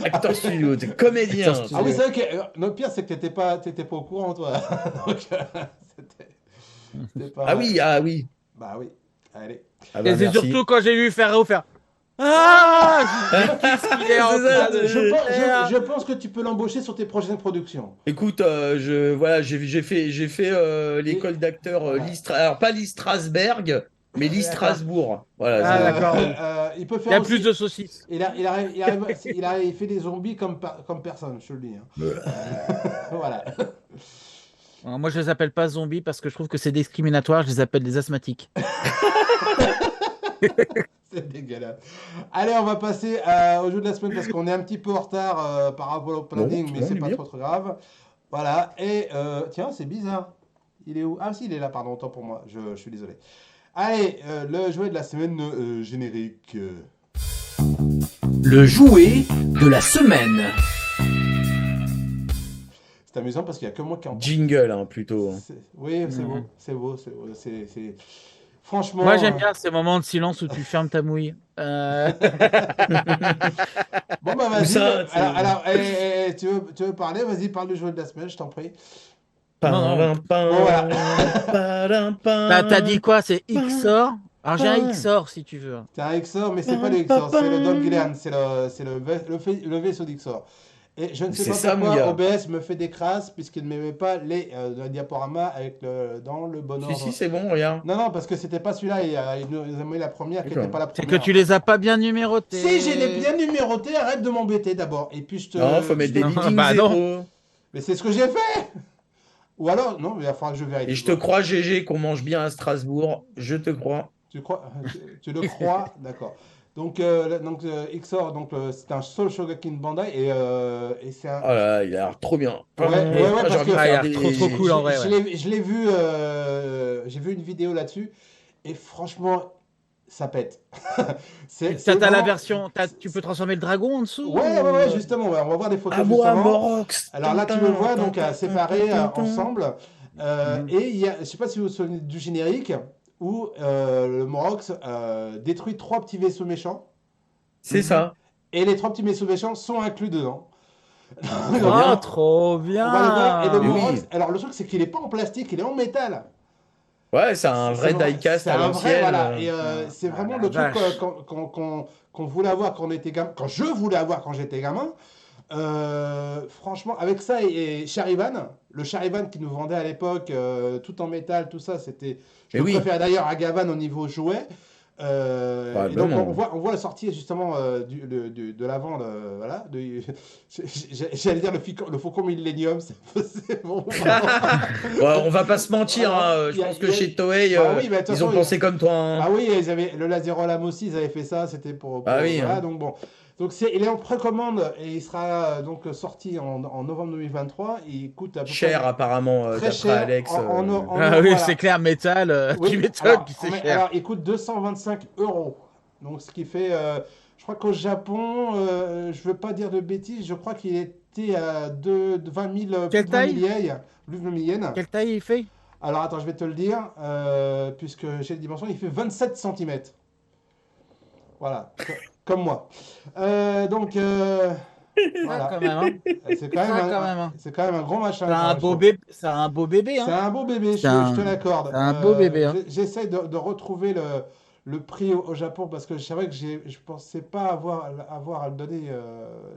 Acteur studio, t'es comédien. Acteur studio. Ah oui, c'est vrai que le pire, c'est que t'étais pas au courant, toi. Donc, c'était pas. Ah oui. Bah oui. Allez. Ah bah, Et c'est merci. surtout quand j'ai vu Ferrero faire Ah qu'est-ce qu'il est en C'est ça, train de Je pense que tu peux l'embaucher sur tes prochaines productions. Écoute, j'ai fait l'école d'acteur Voilà. alors pas Lee Strasberg, mais Lee D'accord. Strasbourg. Voilà. Ah, c'est- d'accord. Il peut Il faire y a aussi. plus de saucisses. Il fait des zombies comme personne, je te le dis. Hein. Voilà. Alors, moi, je les appelle pas zombies parce que je trouve que c'est discriminatoire. Je les appelle des asthmatiques. C'est dégueulasse. Allez, on va passer au jeu de la semaine parce qu'on est un petit peu en retard par rapport au planning, mais non, c'est il est pas bien. trop grave. Voilà. Et tiens, c'est bizarre. Il est où? Ah si, il est là, pardon, autant pour moi. Je suis désolé. Allez, le jouet de la semaine générique. Le jouet de la semaine. C'est amusant parce qu'il n'y a que moi qui en Jingle, hein, plutôt. Oui, c'est beau, Mhm. c'est beau, Franchement. Moi, j'aime bien ces moments de silence où tu fermes ta mouille. Bon bah Ou vas-y. ça, Alors, tu veux parler? Vas-y, parle du jouet de la semaine, je t'en prie. Non. T'as dit quoi? C'est XOR? Alors, j'ai un XOR si tu veux. C'est un XOR, mais c'est pas le XOR, c'est le Dolgrian, c'est le vaisseau d'XOR. Et je ne sais C'est pas ça, pourquoi Mouya. OBS me fait des crasses puisqu'il ne me met pas les diaporamas dans le bon ordre. Si, c'est bon, regarde. Non, parce que c'était pas celui-là, il nous a mis la première qui D'accord. n'était pas la C'est première. que tu les as pas bien numérotés. Si, j'ai les bien numérotés, arrête de m'embêter d'abord. Et puis je te. Non, faut mettre des Non, leading bah non. zéro. Mais c'est ce que j'ai fait! Ou alors, non, mais il va falloir que je vérifie. Et je te crois, GG, qu'on mange bien à Strasbourg. Je te crois. Tu crois, tu le crois, d'accord. Donc, XOR, c'est un Soul Shogakin Bandai et c'est un. Oh là, il a l'air trop bien. Ouais, J'ai parce envie de que- Ah, il a faire l'air trop cool en vrai. Je l'ai vu, j'ai vu une vidéo là-dessus et franchement, ça pète. C'est T'as la vraiment- version. Tu peux transformer le dragon en dessous? Ouais, justement, ouais, on va voir des photos Ah moi, justement. Morox. Alors là, tu le vois donc séparés ensemble. Et il y a, je sais pas si vous vous souvenez du générique où le Morox détruit 3 petits vaisseaux méchants C'est ça. et les 3 petits vaisseaux méchants sont inclus dedans. Oh, trop bien! On va le voir. Et le Mais Morox, oui. alors le truc c'est qu'il est pas en plastique, il est en métal. Ouais, c'est un vrai diecast C'est à un vrai, l'ancienne. voilà. Et c'est vraiment la le truc vache. qu'on voulait avoir quand on était gamin, quand je voulais avoir quand j'étais gamin. Franchement, avec ça et Charivan, le Charivan qui nous vendait à l'époque, tout en métal, tout ça, c'était. Je Mais le oui. préfère d'ailleurs à Gavan au niveau jouet. Ouais, Et donc vraiment. on voit la sortie justement de l'avant, voilà. J'allais dire le Faucon Millennium, c'est bon. Ouais, on va pas se mentir, Voilà. hein, je Il y a- pense il que y a- chez Toei, Bah oui, bah, de toute ils ont façon, pensé comme toi. Hein. Ah oui, ils avaient le Laserolam aussi, ils avaient fait ça, c'était pour Ah oui, voilà, hein. donc bon. Donc il est en précommande et il sera donc sorti en novembre 2023. Il coûte à peu Cher près apparemment, très d'après cher Alex. Ah oui, voilà. c'est clair, métal. Oui, Tu m'étonnes alors, que c'est cher. alors, il coûte 225 €. Donc ce qui fait, je crois qu'au Japon, je veux pas dire de bêtises, je crois qu'il était à 20 000, Quelle plus de 20 000 taille yens, plus de 20 000 yens. Quelle taille il fait? Alors attends, je vais te le dire, puisque j'ai les dimensions, il fait 27 cm. Voilà, comme moi. Donc, voilà. Quand même, hein. C'est quand même, Quand même, hein. c'est quand même un gros machin. C'est quand un même, je beau trouve. bébé. C'est un beau bébé, C'est hein. un beau bébé, C'est je te l'accorde. c'est un beau bébé, hein. J'essaie de retrouver le prix au Japon parce que c'est vrai que je pensais pas avoir à le donner.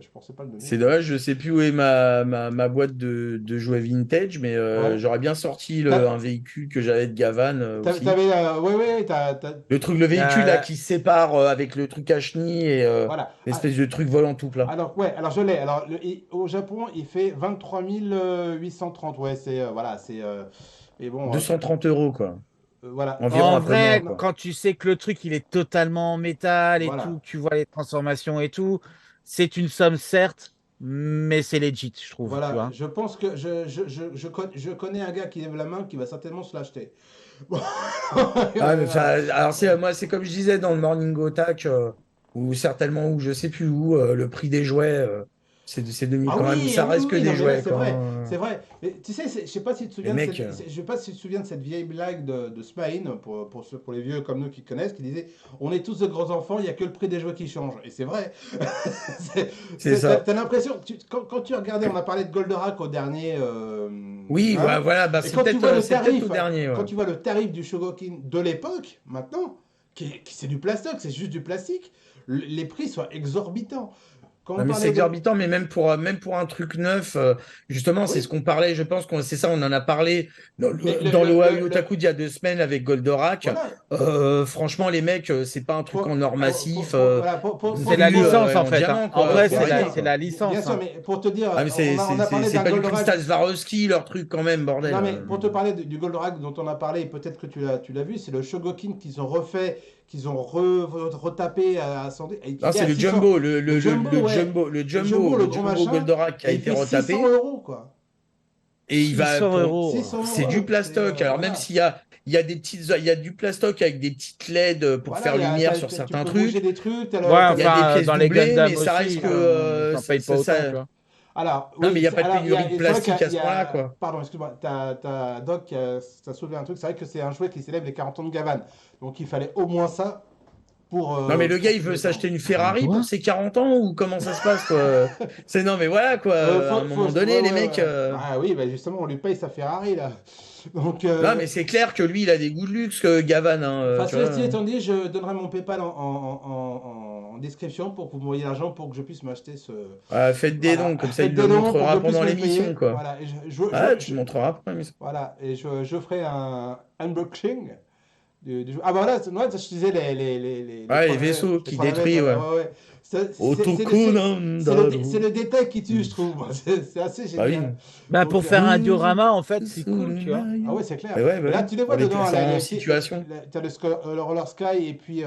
Je pensais pas le donner. C'est dommage, je sais plus où est ma boîte de jouets vintage, mais Ouais. j'aurais bien sorti T'as- un véhicule que j'avais de Gavan aussi. Le Le véhicule là Euh, qui se sépare avec le truc à chenille et voilà. l'espèce de truc volant tout plat. Alors je l'ai. Alors au Japon, il fait 23 830. Ouais, c'est voilà, c'est. Mais bon. 230 € quoi. voilà. Environ En un peu moins, vrai, quoi. quand tu sais que le truc il est totalement en métal et Voilà. tout, que tu vois les transformations et tout, c'est une somme certes, mais c'est legit, je trouve, tu Voilà, vois. je pense que je connais un gars qui lève la main qui va certainement se l'acheter. Bon. Ah, mais, enfin, alors moi, c'est comme je disais dans le Morning Attack, ou certainement, ou je sais plus où, le prix des jouets, c'est devenu Ah quand même, oui, ça oui, reste que oui, non, des mais là, jouets, c'est quoi. vrai, Hein. c'est vrai. Mais tu sais, je sais pas si tu te Les souviens de mecs, je sais pas si tu te souviens de cette vieille blague de Spine, pour les vieux comme nous qui connaissent, qui disait, on est tous de grands enfants, il n'y a que le prix des jouets qui change. Et c'est vrai. c'est ça. T'as l'impression, quand tu regardais, on a parlé de Goldorak au dernier, Oui, hein, voilà, bah, et quand tu vois c'est peut-être au dernier, quand ouais. tu vois le tarif du Shogokin de l'époque, maintenant, c'est du plastoc, c'est juste du plastique, les prix sont exorbitants. Quand on Non, mais c'est parlait de... exorbitant, mais même pour un truc neuf, justement, Ah c'est ce oui, qu'on parlait, je pense qu'on c'est ça, on en a parlé mais dans le Oahu Otaku d'il y a 2 semaines avec Goldorak. voilà. Franchement, les mecs, c'est pas un truc en or massif, Voilà, C'est la cru licence et en en fait, hein. diamant, En quoi. vrai, Faut arrêter, c'est quoi. la bien licence, sûr, hein. mais pour te dire, Ah, mais on a parlé c'est d'un pas du Goldorak. Crystal Swarovski, leur truc, quand même, bordel. Non, mais pour te parler du Goldorak dont on a parlé, et peut-être que tu l'as vu, c'est le Shogokin qu'ils ont refait, qu'ils ont retapé à 100, et Non, qu'il est c'est à le 600. Jumbo, Le Jumbo, ouais. Le le gros Jumbo machin, Goldorak qui a et il été fait 600 retapé. euros, quoi. Et il va 600 pour. euros. 600 C'est du euros, plastoc. Alors, même voilà. s'il y a, il y a du plastoc avec des petites LED pour Voilà, faire lumière sur tu certains peux bouger trucs. des trucs, Ouais, Il y a des enfin, pièces dans les doublées, mais Gundam ça reste aussi, que. t'en payes pas autant, tu vois. Alors, Non, mais il oui, n'y a pas de alors, pénurie de c'est vrai plastique à ce point-là, quoi. pardon, excuse-moi, Doc, t'as soulevé un truc, c'est vrai que c'est un jouet qui célèbre les 40 ans de Gavan. Donc il fallait au moins ça Non, mais le gars, pour il se veut détendre. s'acheter une Ferrari pour Quoi? ses 40 ans ou comment ça se passe, quoi? Non, mais voilà, quoi. À un moment Ouais, donné, les ouais, mecs. ouais. Ah oui, bah justement, on lui paye sa Ferrari, là. Donc, Non, mais c'est clair que lui, il a des goûts de luxe, que Gavan, hein, enfin, tu vois. ceci étant dit, je donnerai mon PayPal en description pour que vous m'envoyiez l'argent pour que je puisse m'acheter ce... Ah, faites des Voilà, dons, comme ça, faites il des le dons pour que je montrera puisse pendant me le l'émission, payer. quoi. Voilà, et Ah, tu le montreras après l'émission. voilà, et je ferai un unboxing du jeu. Ah bah voilà, moi je disais Ah, les vaisseaux les qui trois navettes, détruisent, ouais. ouais. Otoko C'est Nandaru. le détail qui tue, je trouve. Moi. C'est assez Bah oui. génial. Bah, Donc, pour faire un diorama, en fait, c'est Sous cool, le tu vois. ah ouais, maillot. c'est clair. Mais ouais, Et bah là, oui. tu les vois Pour les dedans, placer là, en situation. t'as le Roller Sky et puis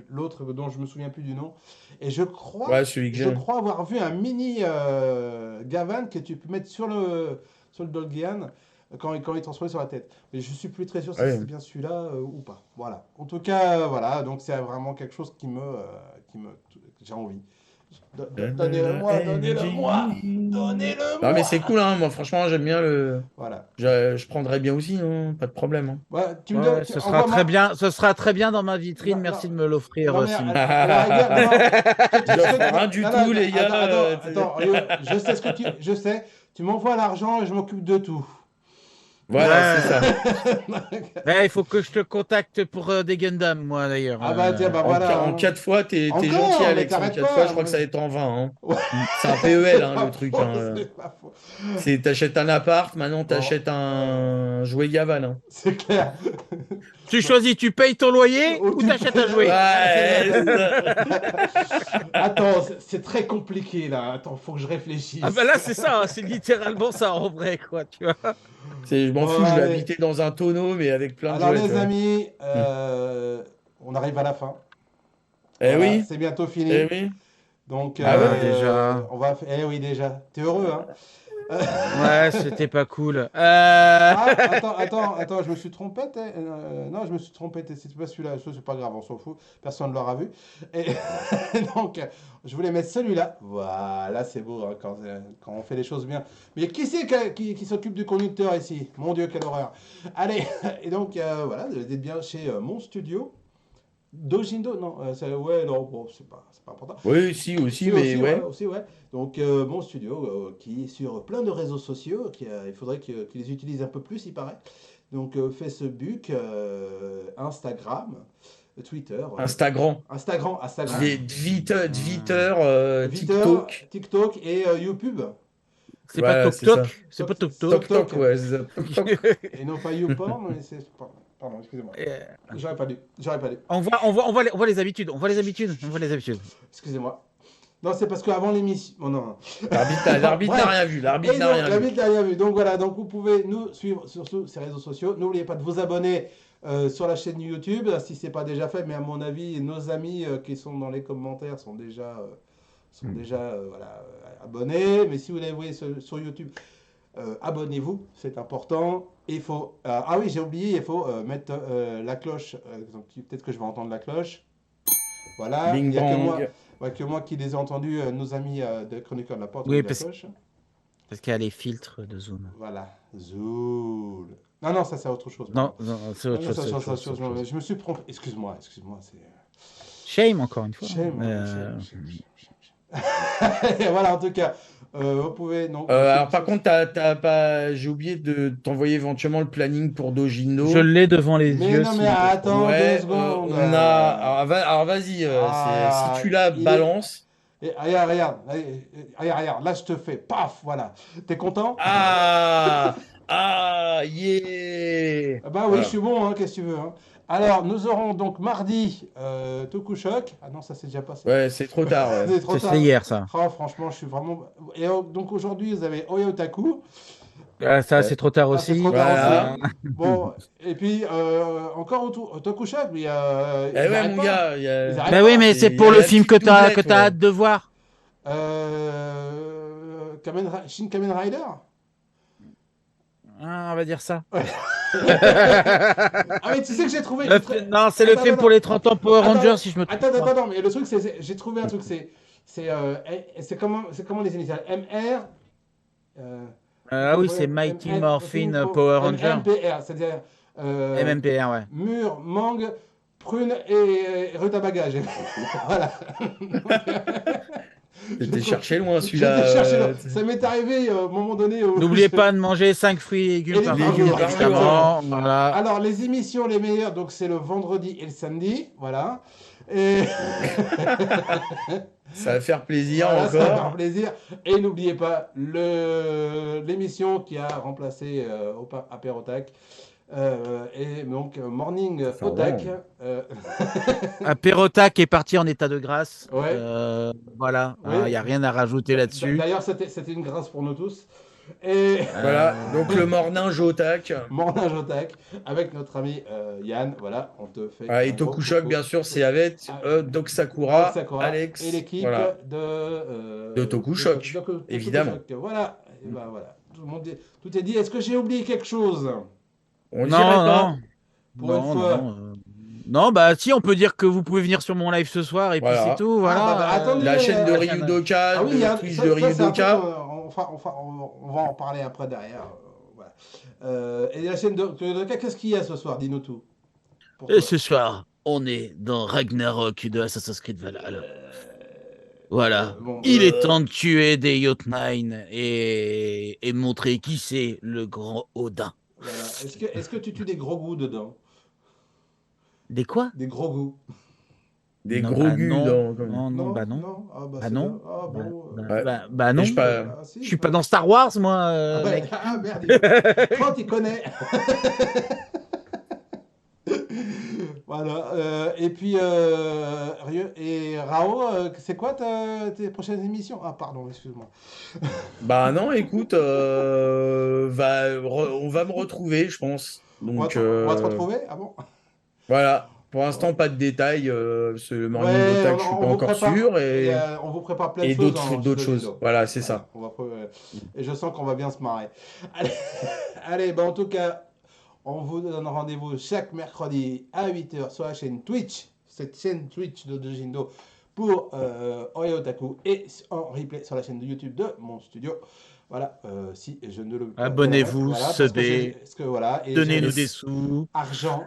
l'autre dont je me souviens plus du nom. Et Ouais, celui que je j'ai. crois avoir vu un mini Gavan que tu peux mettre sur le Dolgian quand il est transformé sur la tête. Mais je suis plus très sûr si Ouais. c'est bien celui-là ou pas. Voilà. En tout cas, voilà. Donc c'est vraiment quelque chose que j'ai envie. Donnez-le-moi, donnez-le-moi, Non, mais donnez-le-moi. c'est cool, hein. Moi, franchement, j'aime bien le. Voilà. Je prendrais bien aussi, hein. Pas de problème, hein. Ouais, tu me Ouais, donnes, ce sera très envoie-moi. bien, ce sera très bien dans ma vitrine. Non, non, Merci de me l'offrir, non, mais Simi. à la rigueur, non, non. J'offre rien du Non, tout, non, les gars. attends, je sais ce que je sais. Tu m'envoies l'argent et je m'occupe de tout. Voilà, c'est ça. Ouais, il faut que je te contacte pour des Gundam, moi, d'ailleurs. Ah bah tiens, bah En, voilà. en hein. 4 fois, t'es Encore, gentil, mais Alex. En t'arrêtes 4 pas, fois, je crois que ouais. ça va être en 20, hein. Ouais. C'est un PEL, hein, pas le truc, faux, hein. c'est pas faux. T'achètes un appart, maintenant Bon, t'achètes un jouet Gavan, hein. c'est clair. Tu choisis, tu payes ton loyer Ou ou tu t'achètes payes- un jouet? Ouais, c'est ça. Attends, c'est très compliqué là. Attends, faut que je réfléchisse. Ah bah là, c'est ça, hein, c'est littéralement ça en vrai, quoi, tu vois. Je m'en Bon, fous, je vais allez. habiter dans un tonneau, mais avec plein de Alors jouets, tu les vois. amis, on arrive à la fin. Eh Voilà, oui, c'est bientôt fini. eh oui. Donc, Ah ouais, déjà. Eh oui, déjà. T'es heureux, hein? Ouais, c'était pas cool. Ah, attends, je me suis trompé. Non, je me suis trompé. C'est pas celui-là. C'est pas grave, on s'en fout. Personne ne l'aura vu. Et donc, je voulais mettre celui-là. Voilà, c'est beau hein, quand on fait les choses bien. Mais qui c'est qui s'occupe du conducteur ici? Mon Dieu, quelle horreur. Allez, et donc, voilà, vous êtes bien chez mon studio. Dojindo, non, ouais, non, bon, c'est pas important. Oui, si, aussi, Si, mais ouais. aussi, ouais. Donc, mon studio, qui est sur plein de réseaux sociaux, il faudrait qu'ils les utilisent un peu plus, il paraît. Donc, Facebook, Instagram, Twitter, Instagram. Instagram, Twitter, Twitter, TikTok. TikTok et YouTube. C'est pas Voilà, Tok c'est ça. Tok, c'est pas Tok Tok. Tok TokTok, Tok. ouais, c'est ça. TokTok. Et non pas YouPorn, mais c'est... Pardon, excusez-moi. J'aurais pas dû. On voit les habitudes, on voit les habitudes. Excusez-moi. Non, c'est parce qu'avant l'émission... Oh, non. L'arbitre n'a Bref. rien vu. L'arbitre Et n'a donc, rien vu. l'arbitre n'a rien vu. Donc voilà, donc vous pouvez nous suivre sur tous ces réseaux sociaux. N'oubliez pas de vous abonner sur la chaîne YouTube, si c'est pas déjà fait, mais à mon avis, nos amis qui sont dans les commentaires sont déjà voilà, abonnés. Mais si vous les voyez sur YouTube, abonnez-vous, c'est important. Il faut, ah oui, j'ai oublié, il faut mettre la cloche. Donc, peut-être que je vais entendre la cloche. Voilà, il Bing n'y a bang. que moi qui les ai entendus, nos amis de Chroniqueur n'a pas entendu Oui, la cloche. parce qu'il y a les filtres de Zoom. Voilà, Zool. Non, non, ça c'est autre chose. Non, pardon. non, c'est Non, autre non, chose. ça, c'est ça, autre ça, chose, c'est autre chose. je me suis trompé. Excuse-moi, c'est Shame, encore une fois. shame, Euh, shame. Et voilà, en tout cas, vous pouvez. Non, Alors, par contre, t'as pas... j'ai oublié de t'envoyer éventuellement le planning pour Dojino. Je l'ai devant les mais yeux. non, si mais vous- attends Ouais, 2 secondes. on a. Alors, vas-y, si tu la il est- balances. Et, regarde, là je te fais, paf, voilà. T'es content? Ah! Ah! Yeah! Ah bah oui, je Voilà. suis bon, hein, qu'est-ce que tu veux, hein. Alors, nous aurons donc mardi Tokushock. Ah non, ça c'est déjà passé. Ouais, c'est trop tard. Ouais. C'est trop tard. C'était hier, ça. Oh, franchement, je suis vraiment. Et donc aujourd'hui, vous avez Oya Otaku. Ça, Ouais. c'est trop tard Ah, c'est aussi. trop tard Voilà. aussi. Bon, et puis encore autour Tokushock, mais Eh ils ouais, arrêtent mon pas. gars. Ils arrêtent Bah pas. oui, mais c'est Il y pour a le la film petite que t'as doublette, hâte de voir. Shin Kamen Rider? Ah, on va dire ça. Ah, mais tu sais que j'ai trouvé. Non, c'est le Attends, film attends. pour les 30 ans Power Attends, Rangers, si je me trompe pas. Attends, mais le truc, j'ai trouvé un truc, c'est comment les initiales? MR. Ah oui, c'est Mighty Morphin Power Ranger. MMPR, c'est-à-dire MMPR, ouais. mur, mangue, prune et rutabaga. Voilà. T'étais cherché loin J'ai celui-là. cherché, ça m'est arrivé à un moment donné. N'oubliez pas de manger 5 fruits et légumes Et par les jour, légumes par évidemment. Voilà. Alors, les émissions les meilleures, donc c'est le vendredi et le samedi. Voilà. Et. Ça va faire plaisir Voilà, ça va faire encore. plaisir. Et n'oubliez pas l'émission qui a remplacé Apérotac. Et donc Morning fait Otak. Apérotac est parti en état de grâce. Ouais. Voilà, Oui. il n'y a rien à rajouter là-dessus. D'ailleurs, c'était une grâce pour nous tous. Et Voilà, donc le morning Jotac. Morning Otak avec notre ami Yann. Voilà, on te fait. Voilà, un et gros Tokushock, coucou. bien sûr, c'est avec Doc Sakura, Sakura Alex, et l'équipe voilà. de Tokushock, de évidemment. Tokushock. Voilà, et ben voilà. Tout est dit. Est-ce que j'ai oublié quelque chose? On dirait pas. Pour une fois. Non, bah si, on peut dire que vous pouvez venir sur mon live ce soir et Voilà. puis c'est tout. Voilà. Ah, bah, attendez. La chaîne de la chaîne. Ryudoka, Ah oui, de Twitch de c'est un truc, Ryudoka. on va en parler après derrière. Voilà. Et la chaîne de Toyodoka, qu'est-ce qu'il y a ce soir? Dis-nous tout. Pour Et toi. ce soir, on est dans Ragnarok de Assassin's Creed Valhalla. Voilà. Bon, Il est temps de tuer des Yacht-9 et montrer qui c'est le grand Odin. voilà. Est-ce que tu tues des gros goûts dedans? Des quoi? Des gros goûts? Des Non, gros bah gus non. dans. Non, bah non. Ah, bah, Bah c'est non. bien. Ah, bon. Ouais. Bah non. Et je pas- Ah, si. Je suis pas dans Star Wars, moi, Ah, ouais. mec. Ah, merde. Quand tu connais. Voilà. Et puis, et Rao, c'est quoi tes prochaines émissions? Ah, pardon, excuse-moi. Bah non, écoute, on va me retrouver, je pense. On va Donc, on va te retrouver? Ah bon? voilà. Pour l'instant, pas de détails. Ce morning Ouais, Jotac, je suis pas vous encore prépare, sûr. Et on vous prépare plein de choses d'autres Studio choses. Judo. Voilà, c'est ça. Et je sens qu'on va bien se marrer. Allez, allez, bah en tout cas, on vous donne rendez-vous chaque mercredi à 8h sur la chaîne Twitch, cette chaîne Twitch de Jindo pour Oya Otaku et en replay sur la chaîne de YouTube de mon studio. Voilà, si je ne le. Abonnez-vous, voilà, parce que subez, parce que voilà, et donnez-nous j'ai- des sous. argent.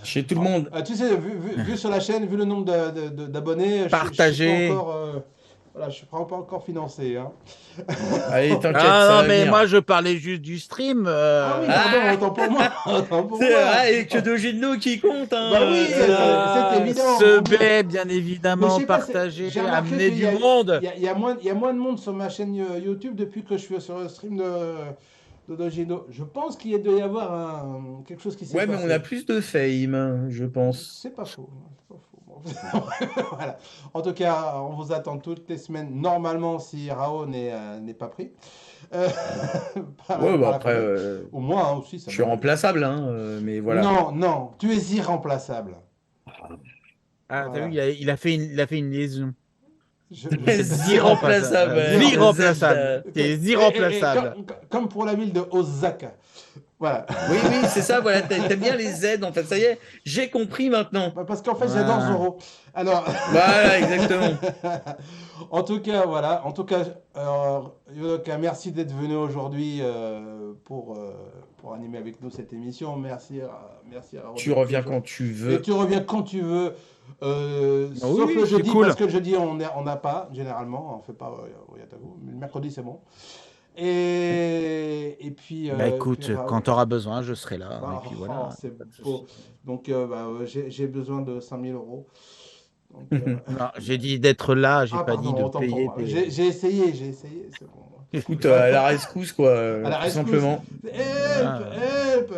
Chez tout le monde. Tu sais, vu sur la chaîne, vu le nombre d'abonnés, Partagez. je suis pas encore financé. Hein. Allez, t'inquiète, Ah ça non, va mais venir. moi je parlais juste du stream. Ah oui, pardon, autant pour moi. Autant pour C'est moi. vrai, et que Dojino qui compte. Hein. Bah oui, c'est évident. Subez, bien Mais évidemment, je sais pas, partagez, j'ai remarqué amenez qu'il du y a- monde. Il y a moins de monde sur ma chaîne YouTube depuis que je suis sur le stream de Dojino. Je pense qu'il doit y avoir quelque chose qui s'est Ouais, mais passé. on a plus de fame, je pense. C'est pas faux. Voilà. En tout cas, on vous attend toutes les semaines, normalement, si Rao n'est pas pris. Euh, Ouais, bah la après, famille. Ou moi hein, aussi, ça je suis m'arrive. remplaçable, hein, mais voilà. Non, tu es irremplaçable. Ah, t'as Voilà. vu, il a fait une liaison. Je sais pas. Irremplaçable. Irremplaçable. C'est irremplaçable. Comme pour la ville de Osaka. Voilà. Oui, c'est ça, voilà, t'aimes bien les Z, en fait, ça y est, j'ai compris maintenant. Parce qu'en fait, j'adore Ah. Zoro. Alors, Voilà, exactement. en tout cas, voilà. En tout cas, Yodoka, merci d'être venu aujourd'hui pour animer avec nous cette émission. Merci à Rao Tu d'être reviens toujours- quand tu Et veux. tu reviens quand tu veux. Sauf oui, le c'est jeudi, cool. parce que le jeudi, on n'a pas, généralement. On ne fait pas au Yatago. Mais le mercredi, c'est bon. Et puis. Bah écoute, puis, quand tu auras besoin, je serai là. Ah, Et puis voilà. c'est Pas de souci. beau. Donc, j'ai besoin de 5000 euros. Donc, Non, j'ai dit d'être là, j'ai pas dit pardon, de autant pour payer. moi. J'ai essayé, c'est bon. Écoute, à la rescousse, quoi, À la tout rescousse. simplement. Help.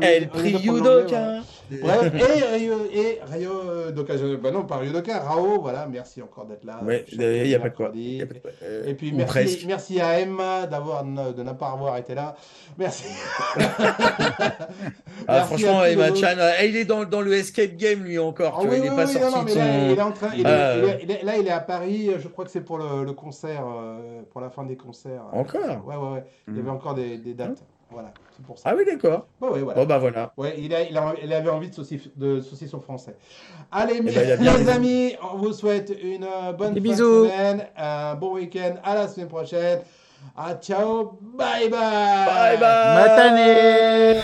Elle prie Yudoka. Bref, et Ryo Doka, bah non, pas Yudoka, Rao, voilà, merci encore d'être là. Ouais, chaque il n'y a pas de quoi. mercredi. Y a pas de quoi. Et puis Ou presque. merci à Emma de ne pas avoir été là. Merci. Ah, Merci franchement, à tous Emma les Chan, il est dans le escape game, lui, encore. Ah Tu vois, oui, il n'est oui, pas oui, sorti non, de mais son. là, il est en train. Ah, Là, il est à Paris, je crois que c'est pour le concert, pour la fin des concerts. Encore? Ouais. Il y avait encore des dates. Voilà, c'est pour ça. Ah oui, d'accord. Ouais, voilà. Bon, bah voilà. Ouais, il avait envie de saucisson français. Allez, Eh ben, il a bien mes raison. amis, on vous souhaite une bonne Des fin bisous. de semaine, un bon week-end. À la semaine prochaine. Ah, ciao, bye bye. Bye bye. Matane!